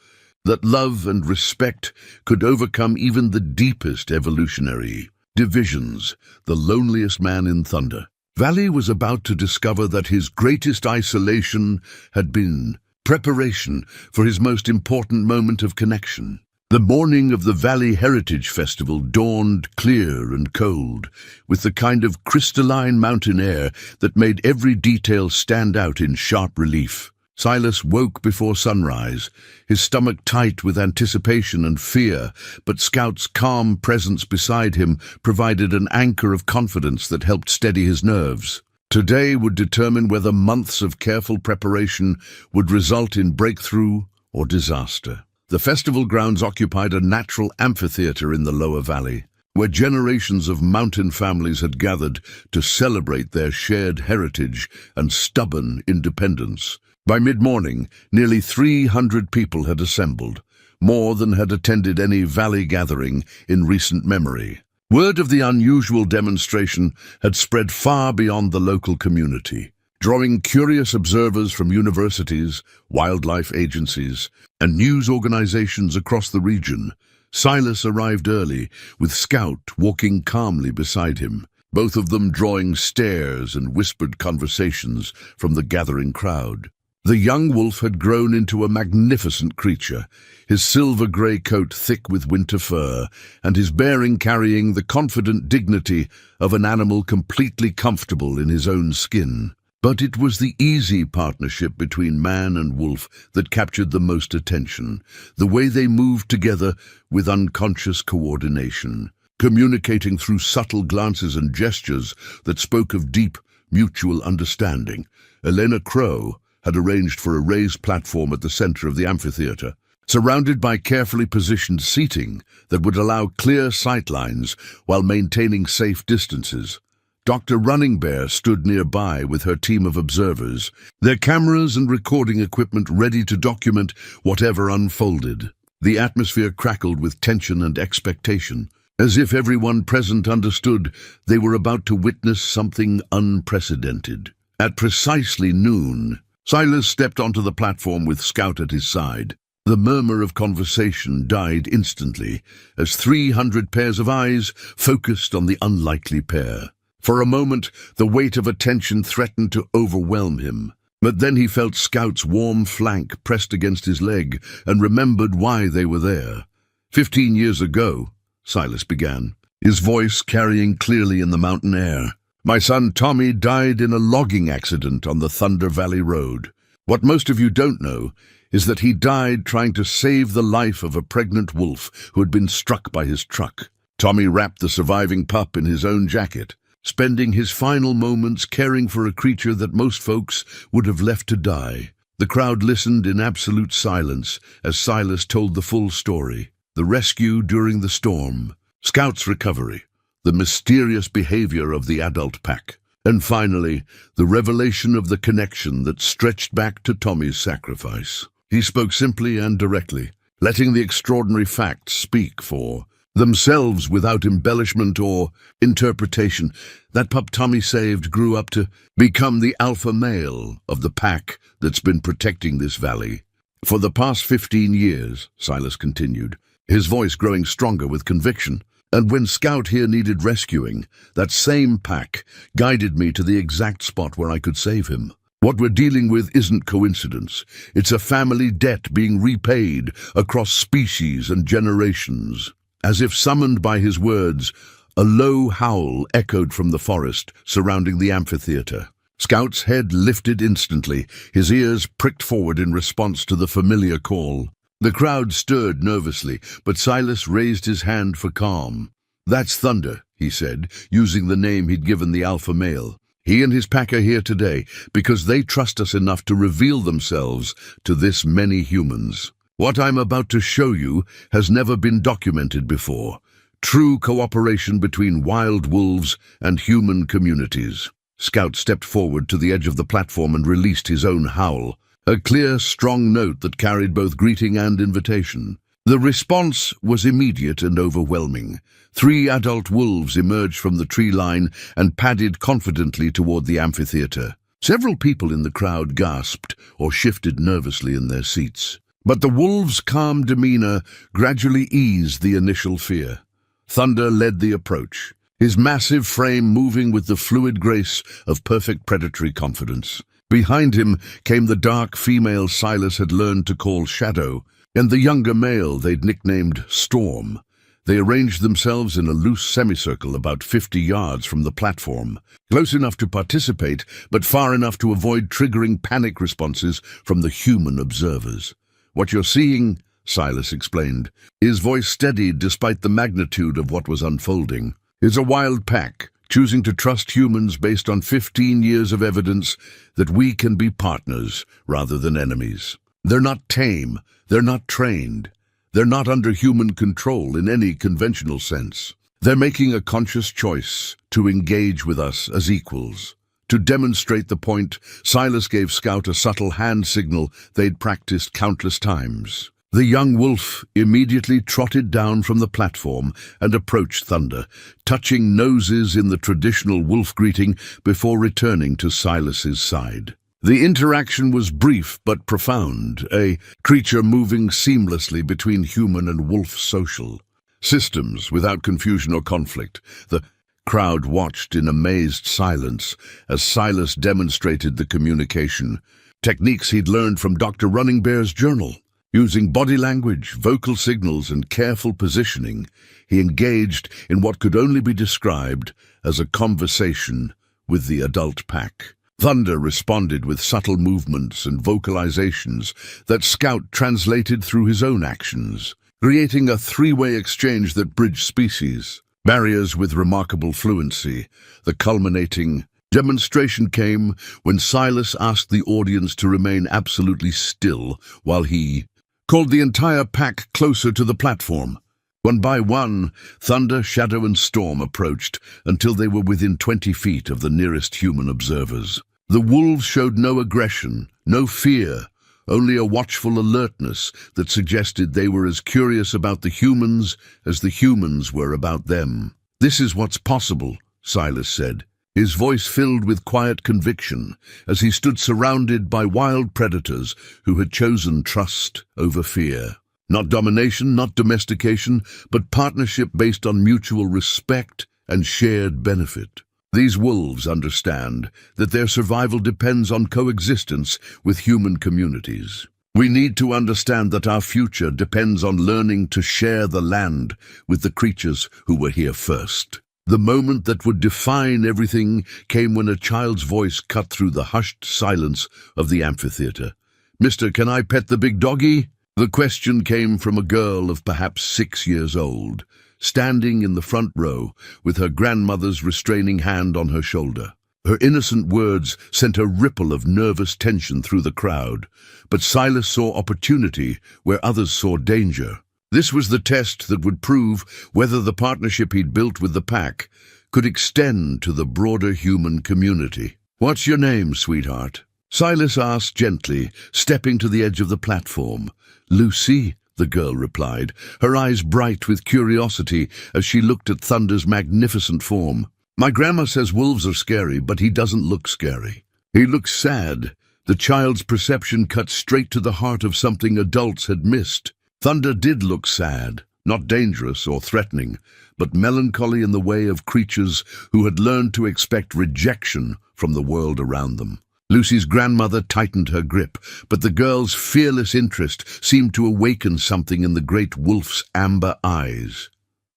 that love and respect could overcome even the deepest evolutionary divisions. The loneliest man in Thunder Valley was about to discover that his greatest isolation had been preparation for his most important moment of connection. The morning of the Valley Heritage Festival dawned clear and cold, with the kind of crystalline mountain air that made every detail stand out in sharp relief. Silas woke before sunrise, his stomach tight with anticipation and fear, but Scout's calm presence beside him provided an anchor of confidence that helped steady his nerves. Today would determine whether months of careful preparation would result in breakthrough or disaster. The festival grounds occupied a natural amphitheater in the lower valley, where generations of mountain families had gathered to celebrate their shared heritage and stubborn independence. By mid-morning, nearly 300 people had assembled, more than had attended any valley gathering in recent memory. Word of the unusual demonstration had spread far beyond the local community, drawing curious observers from universities, wildlife agencies, and news organizations across the region. Silas arrived early, with Scout walking calmly beside him, both of them drawing stares and whispered conversations from the gathering crowd. The young wolf had grown into a magnificent creature, his silver-grey coat thick with winter fur, and his bearing carrying the confident dignity of an animal completely comfortable in his own skin. But it was the easy partnership between man and wolf that captured the most attention, the way they moved together with unconscious coordination, communicating through subtle glances and gestures that spoke of deep, mutual understanding. Elena Crow had arranged for a raised platform at the center of the amphitheater, surrounded by carefully positioned seating that would allow clear sightlines while maintaining safe distances. Dr. Running Bear stood nearby with her team of observers, their cameras and recording equipment ready to document whatever unfolded. The atmosphere crackled with tension and expectation, as if everyone present understood they were about to witness something unprecedented. At precisely noon, Silas stepped onto the platform with Scout at his side. The murmur of conversation died instantly as 300 pairs of eyes focused on the unlikely pair. For a moment, the weight of attention threatened to overwhelm him. But then he felt Scout's warm flank pressed against his leg and remembered why they were there. 15 years ago, Silas began, his voice carrying clearly in the mountain air. My son Tommy died in a logging accident on the Thunder Valley Road. What most of you don't know is that he died trying to save the life of a pregnant wolf who had been struck by his truck. Tommy wrapped the surviving pup in his own jacket, spending his final moments caring for a creature that most folks would have left to die. The crowd listened in absolute silence as Silas told the full story: the rescue during the storm, Scout's recovery, the mysterious behavior of the adult pack, and finally, the revelation of the connection that stretched back to Tommy's sacrifice. He spoke simply and directly, letting the extraordinary facts speak for themselves without embellishment or interpretation. That pup Tommy saved grew up to become the alpha male of the pack that's been protecting this valley. For the past 15 years, Silas continued, his voice growing stronger with conviction, and when Scout here needed rescuing, that same pack guided me to the exact spot where I could save him. What we're dealing with isn't coincidence. It's a family debt being repaid across species and generations. As if summoned by his words, a low howl echoed from the forest surrounding the amphitheater. Scout's head lifted instantly, his ears pricked forward in response to the familiar call. The crowd stirred nervously, but Silas raised his hand for calm. That's Thunder, he said, using the name he'd given the alpha male. He and his pack are here today because they trust us enough to reveal themselves to this many humans. What I'm about to show you has never been documented before. True cooperation between wild wolves and human communities. Scout stepped forward to the edge of the platform and released his own howl, a clear, strong note that carried both greeting and invitation. The response was immediate and overwhelming. 3 adult wolves emerged from the tree line and padded confidently toward the amphitheater. Several people in the crowd gasped or shifted nervously in their seats. But the wolves' calm demeanor gradually eased the initial fear. Thunder led the approach, his massive frame moving with the fluid grace of perfect predatory confidence. Behind him came the dark female Silas had learned to call Shadow, and the younger male they'd nicknamed Storm. They arranged themselves in a loose semicircle about 50 yards from the platform, close enough to participate, but far enough to avoid triggering panic responses from the human observers. What you're seeing, Silas explained, his voice steadied despite the magnitude of what was unfolding, is a wild pack, choosing to trust humans based on 15 years of evidence that we can be partners rather than enemies. They're not tame, they're not trained, they're not under human control in any conventional sense. They're making a conscious choice to engage with us as equals. To demonstrate the point, Silas gave Scout a subtle hand signal they'd practiced countless times. The young wolf immediately trotted down from the platform and approached Thunder, touching noses in the traditional wolf greeting before returning to Silas's side. The interaction was brief but profound, a creature moving seamlessly between human and wolf social systems without confusion or conflict. The crowd watched in amazed silence as Silas demonstrated the communication techniques he'd learned from Dr. Running Bear's journal. Using body language, vocal signals, and careful positioning, he engaged in what could only be described as a conversation with the adult pack. Thunder responded with subtle movements and vocalizations that Scout translated through his own actions, creating a three-way exchange that bridged species barriers with remarkable fluency. The culminating demonstration came when Silas asked the audience to remain absolutely still while he called the entire pack closer to the platform. One by one, Thunder, Shadow, and Storm approached until they were within 20 feet of the nearest human observers. The wolves showed no aggression, no fear, only a watchful alertness that suggested they were as curious about the humans as the humans were about them. "This is what's possible," Silas said, his voice filled with quiet conviction as he stood surrounded by wild predators who had chosen trust over fear. Not domination, not domestication, but partnership based on mutual respect and shared benefit. These wolves understand that their survival depends on coexistence with human communities. We need to understand that our future depends on learning to share the land with the creatures who were here first. The moment that would define everything came when a child's voice cut through the hushed silence of the amphitheater. "Mister, can I pet the big doggy?" The question came from a girl of perhaps 6 years old, standing in the front row with her grandmother's restraining hand on her shoulder. Her innocent words sent a ripple of nervous tension through the crowd, but Silas saw opportunity where others saw danger. This was the test that would prove whether the partnership he'd built with the pack could extend to the broader human community. "What's your name, sweetheart?" Silas asked gently, stepping to the edge of the platform. "Lucy," the girl replied, her eyes bright with curiosity as she looked at Thunder's magnificent form. "My grandma says wolves are scary, but he doesn't look scary. He looks sad." The child's perception cut straight to the heart of something adults had missed. Thunder did look sad, not dangerous or threatening, but melancholy in the way of creatures who had learned to expect rejection from the world around them. Lucy's grandmother tightened her grip, but the girl's fearless interest seemed to awaken something in the great wolf's amber eyes.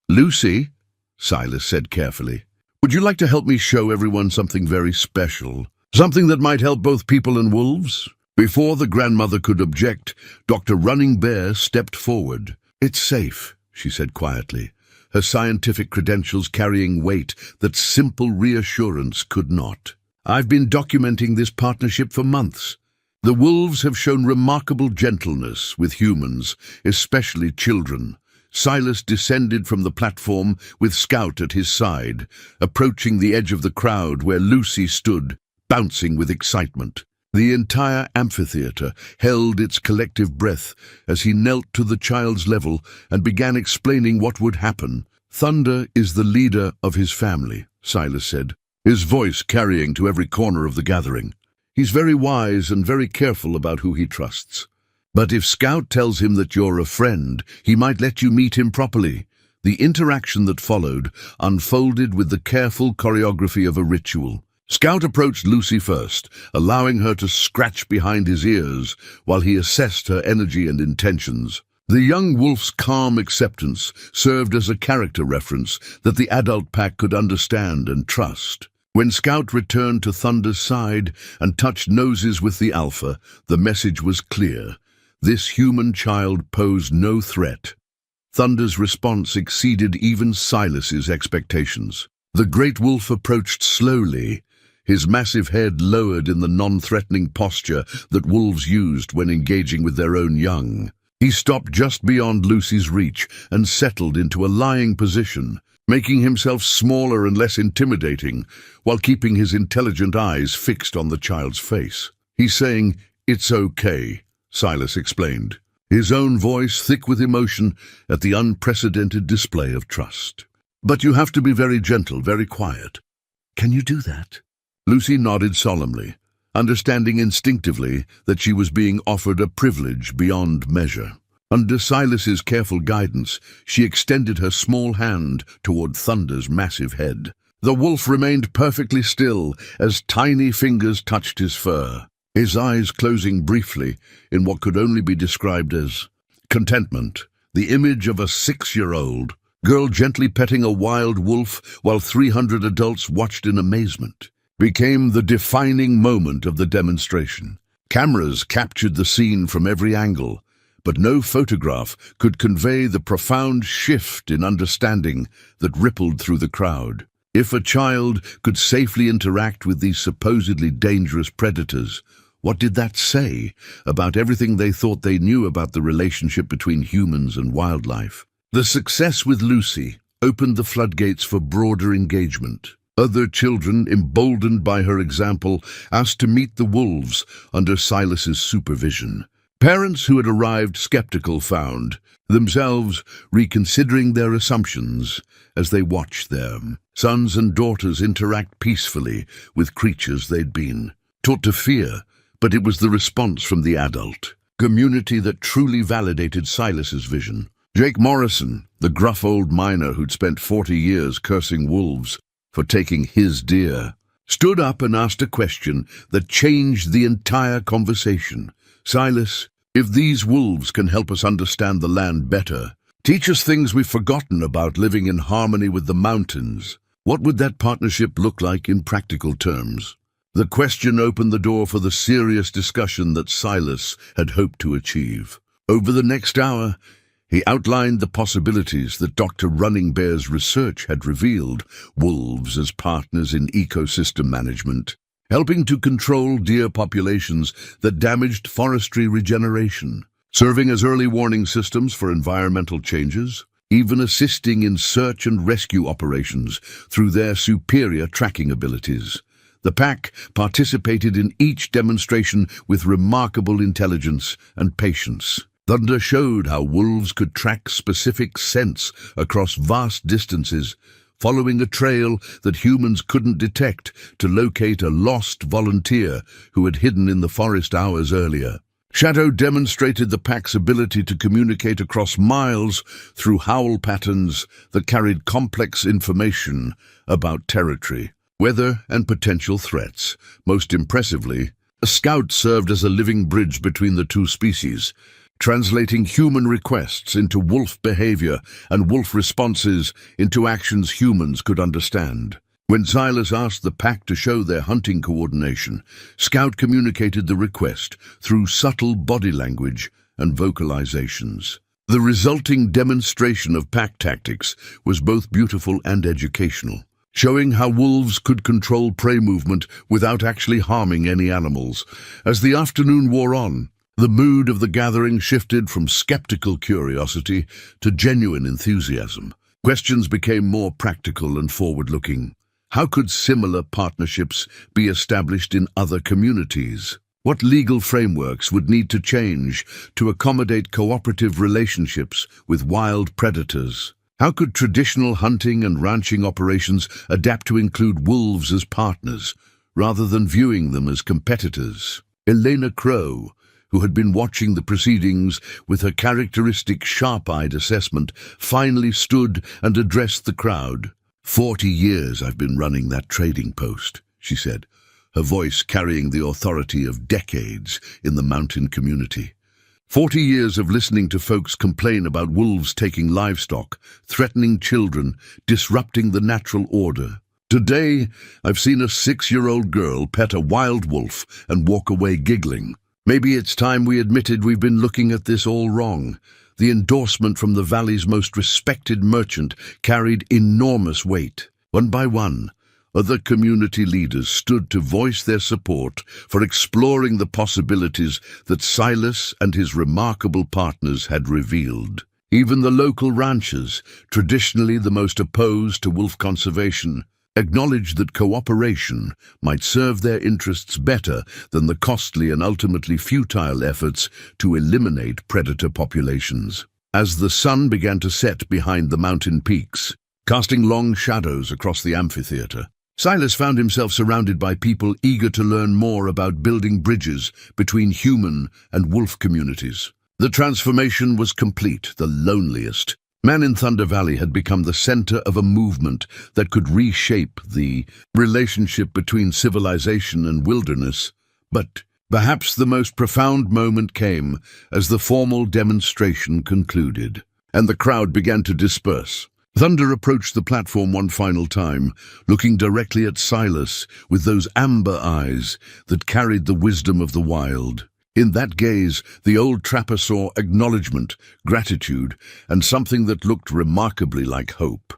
"Lucy," Silas said carefully, "would you like to help me show everyone something very special? Something that might help both people and wolves?" Before the grandmother could object, Dr. Running Bear stepped forward. "It's safe," she said quietly, her scientific credentials carrying weight that simple reassurance could not. "I've been documenting this partnership for months. The wolves have shown remarkable gentleness with humans, especially children." Silas descended from the platform with Scout at his side, approaching the edge of the crowd where Lucy stood, bouncing with excitement. The entire amphitheater held its collective breath as he knelt to the child's level and began explaining what would happen. "Thunder is the leader of his family," Silas said, his voice carrying to every corner of the gathering. "He's very wise and very careful about who he trusts. But if Scout tells him that you're a friend, he might let you meet him properly." The interaction that followed unfolded with the careful choreography of a ritual. Scout approached Lucy first, allowing her to scratch behind his ears while he assessed her energy and intentions. The young wolf's calm acceptance served as a character reference that the adult pack could understand and trust. When Scout returned to Thunder's side and touched noses with the alpha, the message was clear. This human child posed no threat. Thunder's response exceeded even Silas's expectations. The great wolf approached slowly, his massive head lowered in the non-threatening posture that wolves used when engaging with their own young. He stopped just beyond Lucy's reach and settled into a lying position, making himself smaller and less intimidating, while keeping his intelligent eyes fixed on the child's face. "He's saying, 'It's okay,'" Silas explained, his own voice thick with emotion at the unprecedented display of trust. "But you have to be very gentle, very quiet. Can you do that?" Lucy nodded solemnly, understanding instinctively that she was being offered a privilege beyond measure. Under Silas's careful guidance, she extended her small hand toward Thunder's massive head. The wolf remained perfectly still as tiny fingers touched his fur, his eyes closing briefly in what could only be described as contentment, the image of a 6-year-old girl gently petting a wild wolf while 300 adults watched in amazement. became the defining moment of the demonstration. Cameras captured the scene from every angle, but no photograph could convey the profound shift in understanding that rippled through the crowd. If a child could safely interact with these supposedly dangerous predators, what did that say about everything they thought they knew about the relationship between humans and wildlife? The success with Lucy opened the floodgates for broader engagement. Other children, emboldened by her example, asked to meet the wolves under Silas's supervision. Parents who had arrived skeptical found themselves reconsidering their assumptions as they watched their sons and daughters interact peacefully with creatures they'd been taught to fear. But it was the response from the adult community that truly validated Silas's vision. Jake Morrison, the gruff old miner who'd spent 40 years cursing wolves for taking his deer, stood up and asked a question that changed the entire conversation. Silas, if these wolves can help us understand the land better, teach us things we've forgotten about living in harmony with the mountains, what would that partnership look like in practical terms? The question opened the door for the serious discussion that Silas had hoped to achieve. Over the next hour, he outlined the possibilities that Dr. Running Bear's research had revealed: wolves as partners in ecosystem management, helping to control deer populations that damaged forestry regeneration, serving as early warning systems for environmental changes, even assisting in search and rescue operations through their superior tracking abilities. The pack participated in each demonstration with remarkable intelligence and patience. Thunder showed how wolves could track specific scents across vast distances, following a trail that humans couldn't detect to locate a lost volunteer who had hidden in the forest hours earlier. Shadow demonstrated the pack's ability to communicate across miles through howl patterns that carried complex information about territory, weather, and potential threats. Most impressively, a scout served as a living bridge between the two species, translating human requests into wolf behavior and wolf responses into actions humans could understand. When Silas asked the pack to show their hunting coordination, Scout communicated the request through subtle body language and vocalizations. The resulting demonstration of pack tactics was both beautiful and educational, showing how wolves could control prey movement without actually harming any animals. As the afternoon wore on, the mood of the gathering shifted from skeptical curiosity to genuine enthusiasm. Questions became more practical and forward-looking. How could similar partnerships be established in other communities? What legal frameworks would need to change to accommodate cooperative relationships with wild predators? How could traditional hunting and ranching operations adapt to include wolves as partners, rather than viewing them as competitors? Elena Crow, who had been watching the proceedings with her characteristic sharp-eyed assessment, finally stood and addressed the crowd. 40 years I've been running that trading post, she said, her voice carrying the authority of decades in the mountain community. 40 years of listening to folks complain about wolves taking livestock, threatening children, disrupting the natural order. Today, I've seen a 6-year-old girl pet a wild wolf and walk away giggling. Maybe it's time we admitted we've been looking at this all wrong. The endorsement from the valley's most respected merchant carried enormous weight. One by one, other community leaders stood to voice their support for exploring the possibilities that Silas and his remarkable partners had revealed. Even the local ranchers, traditionally the most opposed to wolf conservation, acknowledged that cooperation might serve their interests better than the costly and ultimately futile efforts to eliminate predator populations. As the sun began to set behind the mountain peaks, casting long shadows across the amphitheater, Silas found himself surrounded by people eager to learn more about building bridges between human and wolf communities. The transformation was complete. The loneliest man in Thunder Valley had become the center of a movement that could reshape the relationship between civilization and wilderness. But perhaps the most profound moment came as the formal demonstration concluded, and the crowd began to disperse. Thunder approached the platform one final time, looking directly at Silas with those amber eyes that carried the wisdom of the wild. In that gaze, the old trapper saw acknowledgement, gratitude, and something that looked remarkably like hope.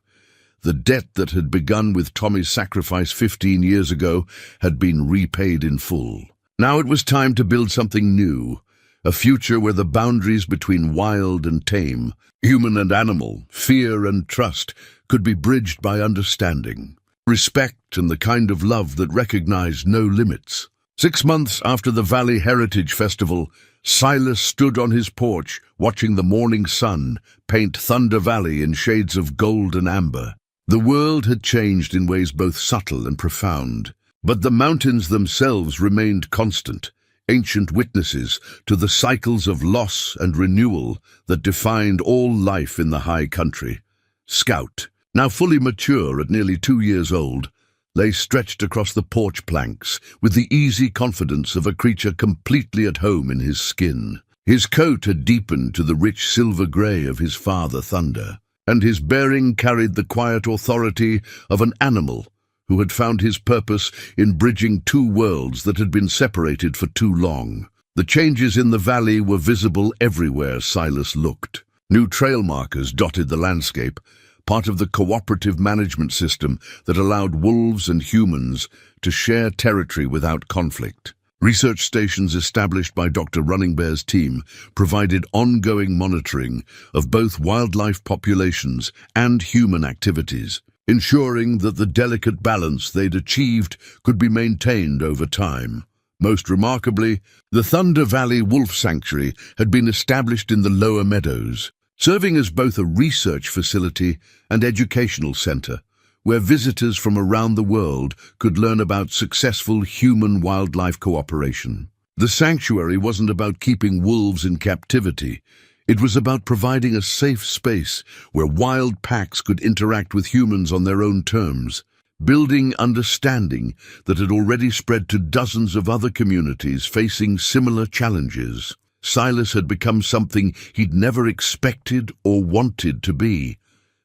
The debt that had begun with Tommy's sacrifice 15 years ago had been repaid in full. Now it was time to build something new, a future where the boundaries between wild and tame, human and animal, fear and trust could be bridged by understanding, respect, and the kind of love that recognized no limits. 6 months after the Valley Heritage Festival, Silas stood on his porch watching the morning sun paint Thunder Valley in shades of gold and amber. The world had changed in ways both subtle and profound, but the mountains themselves remained constant, ancient witnesses to the cycles of loss and renewal that defined all life in the high country. Scout, now fully mature at nearly 2 years old, lay stretched across the porch planks with the easy confidence of a creature completely at home in his skin. His coat had deepened to the rich silver grey of his father Thunder, and his bearing carried the quiet authority of an animal who had found his purpose in bridging two worlds that had been separated for too long. The changes in the valley were visible everywhere Silas looked. New trail markers dotted the landscape, part of the cooperative management system that allowed wolves and humans to share territory without conflict. Research stations established by Dr. Runningbear's team provided ongoing monitoring of both wildlife populations and human activities, ensuring that the delicate balance they'd achieved could be maintained over time. Most remarkably, the Thunder Valley Wolf Sanctuary had been established in the lower meadows, serving as both a research facility and educational center, where visitors from around the world could learn about successful human-wildlife cooperation. The sanctuary wasn't about keeping wolves in captivity. It was about providing a safe space where wild packs could interact with humans on their own terms, building understanding that had already spread to dozens of other communities facing similar challenges. Silas had become something he'd never expected or wanted to be,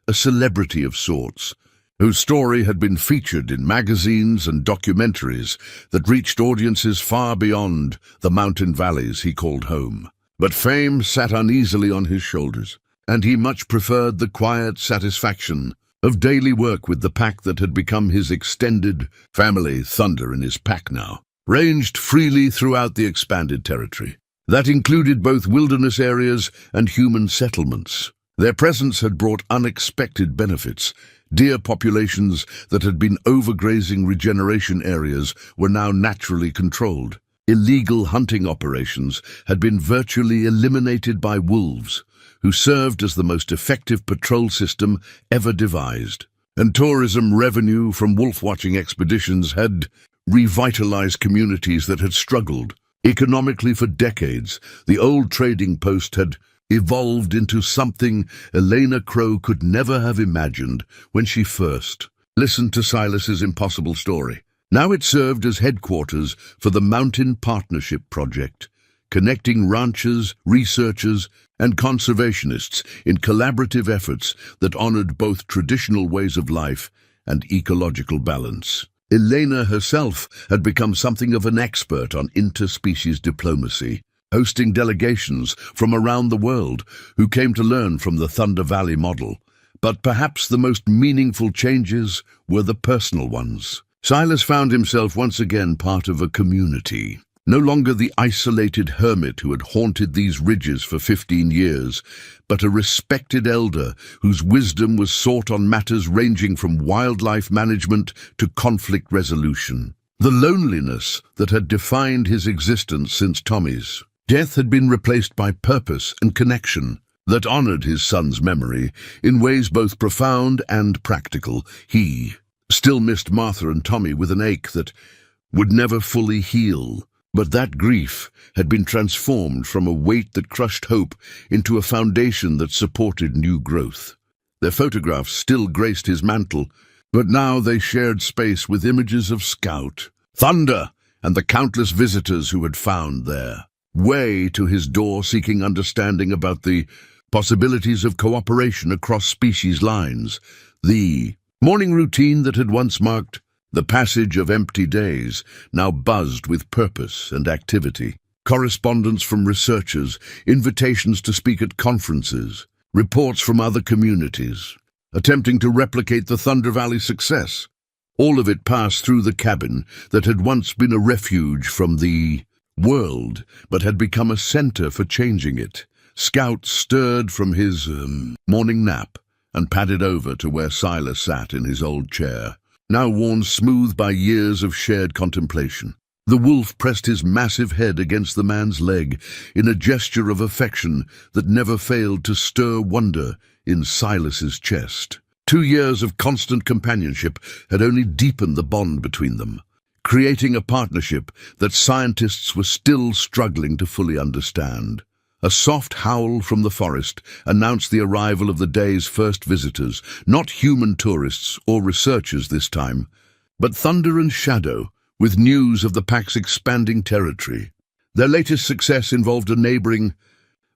a celebrity of sorts, whose story had been featured in magazines and documentaries that reached audiences far beyond the mountain valleys he called home. But fame sat uneasily on his shoulders, and he much preferred the quiet satisfaction of daily work with the pack that had become his extended family. Thunder and his pack now ranged freely throughout the expanded territory. That included both wilderness areas and human settlements. Their presence had brought unexpected benefits. Deer populations that had been overgrazing regeneration areas were now naturally controlled. Illegal hunting operations had been virtually eliminated by wolves, who served as the most effective patrol system ever devised. And tourism revenue from wolf-watching expeditions had revitalized communities that had struggled economically for decades. The old trading post had evolved into something Elena Crow could never have imagined when she first listened to Silas's impossible story. Now it served as headquarters for the Mountain Partnership Project, connecting ranchers, researchers, and conservationists in collaborative efforts that honored both traditional ways of life and ecological balance. Elena herself had become something of an expert on interspecies diplomacy, hosting delegations from around the world who came to learn from the Thunder Valley model. But perhaps the most meaningful changes were the personal ones. Silas found himself once again part of a community, no longer the isolated hermit who had haunted these ridges for 15 years, but a respected elder whose wisdom was sought on matters ranging from wildlife management to conflict resolution. The loneliness that had defined his existence since Tommy's death had been replaced by purpose and connection that honored his son's memory in ways both profound and practical. He still missed Martha and Tommy with an ache that would never fully heal, but that grief had been transformed from a weight that crushed hope into a foundation that supported new growth. Their photographs still graced his mantle, but now they shared space with images of Scout, Thunder, and the countless visitors who had found their way to his door seeking understanding about the possibilities of cooperation across species lines. The morning routine that had once marked the passage of empty days now buzzed with purpose and activity. Correspondence from researchers, invitations to speak at conferences, reports from other communities, attempting to replicate the Thunder Valley success. All of it passed through the cabin that had once been a refuge from the world, but had become a center for changing it. Scout stirred from his morning nap and padded over to where Silas sat in his old chair, now worn smooth by years of shared contemplation. The wolf pressed his massive head against the man's leg in a gesture of affection that never failed to stir wonder in Silas's chest. 2 years of constant companionship had only deepened the bond between them, creating a partnership that scientists were still struggling to fully understand. A soft howl from the forest announced the arrival of the day's first visitors, not human tourists or researchers this time, but thunder and shadow, with news of the pack's expanding territory. Their latest success involved a neighboring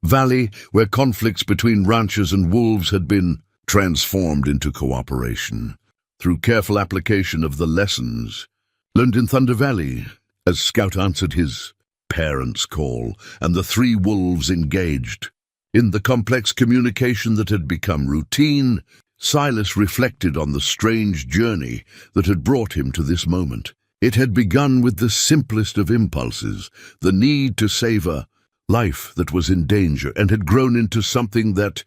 valley where conflicts between ranchers and wolves had been transformed into cooperation through careful application of the lessons learned in Thunder Valley. As Scout answered his parents' call, and the 3 wolves engaged in the complex communication that had become routine, Silas reflected on the strange journey that had brought him to this moment. It had begun with the simplest of impulses, the need to save a life that was in danger, and had grown into something that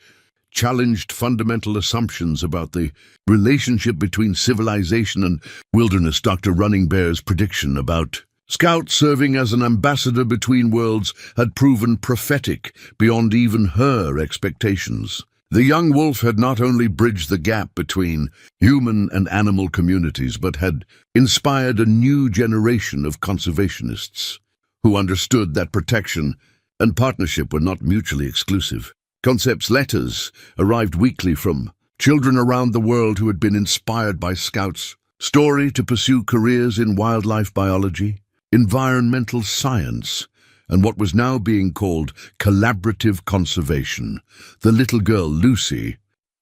challenged fundamental assumptions about the relationship between civilization and wilderness. Dr. Running Bear's prediction about Scout serving as an ambassador between worlds had proven prophetic beyond even her expectations. The young wolf had not only bridged the gap between human and animal communities, but had inspired a new generation of conservationists who understood that protection and partnership were not mutually exclusive. Concepts letters arrived weekly from children around the world who had been inspired by Scout's story to pursue careers in wildlife biology, environmental science, and what was now being called collaborative conservation. The little girl, Lucy,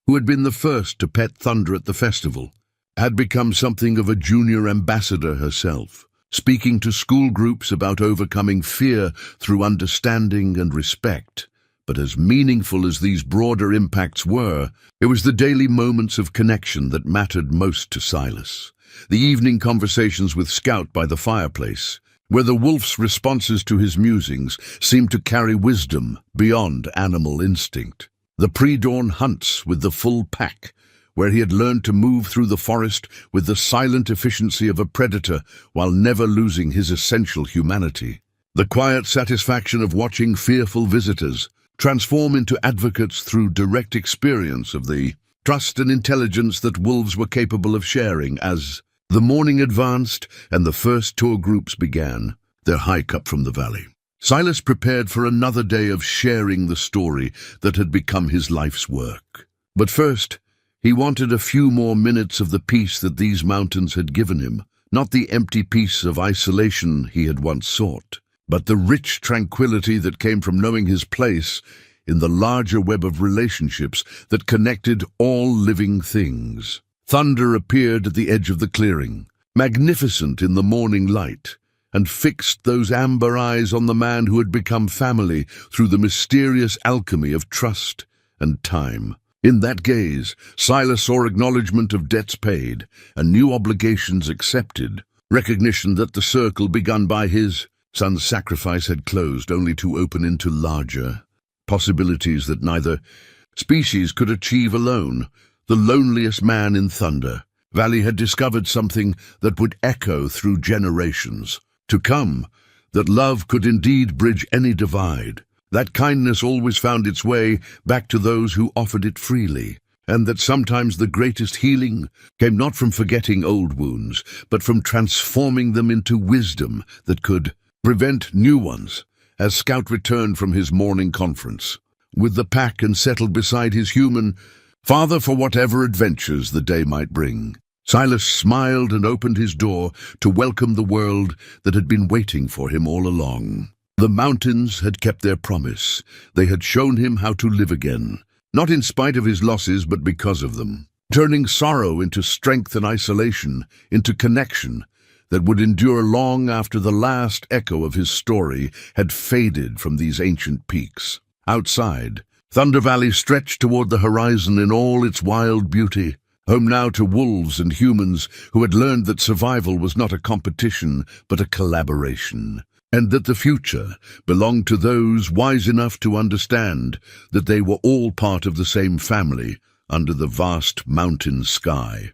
who had been the first to pet thunder at the festival, had become something of a junior ambassador herself, speaking to school groups about overcoming fear through understanding and respect. But as meaningful as these broader impacts were, it was the daily moments of connection that mattered most to Silas. The evening conversations with Scout by the fireplace, where the wolf's responses to his musings seemed to carry wisdom beyond animal instinct. The pre-dawn hunts with the full pack, where he had learned to move through the forest with the silent efficiency of a predator while never losing his essential humanity. The quiet satisfaction of watching fearful visitors transform into advocates through direct experience of the trust and intelligence that wolves were capable of sharing. As the morning advanced and the first tour groups began their hike up from the valley, Silas prepared for another day of sharing the story that had become his life's work. But first, he wanted a few more minutes of the peace that these mountains had given him, not the empty peace of isolation he had once sought, but the rich tranquility that came from knowing his place in the larger web of relationships that connected all living things. Thunder appeared at the edge of the clearing, magnificent in the morning light, and fixed those amber eyes on the man who had become family through the mysterious alchemy of trust and time. In that gaze, Silas saw acknowledgement of debts paid and new obligations accepted, recognition that the circle begun by his son's sacrifice had closed, only to open into larger possibilities that neither species could achieve alone. The loneliest man in Thunder Valley had discovered something that would echo through generations to come, that love could indeed bridge any divide, that kindness always found its way back to those who offered it freely, and that sometimes the greatest healing came not from forgetting old wounds, but from transforming them into wisdom that could prevent new ones. As Scout returned from his morning conference with the pack and settled beside his human father for whatever adventures the day might bring, Silas smiled and opened his door to welcome the world that had been waiting for him all along. The The mountains had kept their promise. They had shown him how to live again, not in spite of his losses, but because of them, turning sorrow into strength and isolation, into connection that would endure long after the last echo of his story had faded from these ancient peaks. Outside, Thunder Valley stretched toward the horizon in all its wild beauty, home now to wolves and humans who had learned that survival was not a competition but a collaboration, and that the future belonged to those wise enough to understand that they were all part of the same family under the vast mountain sky.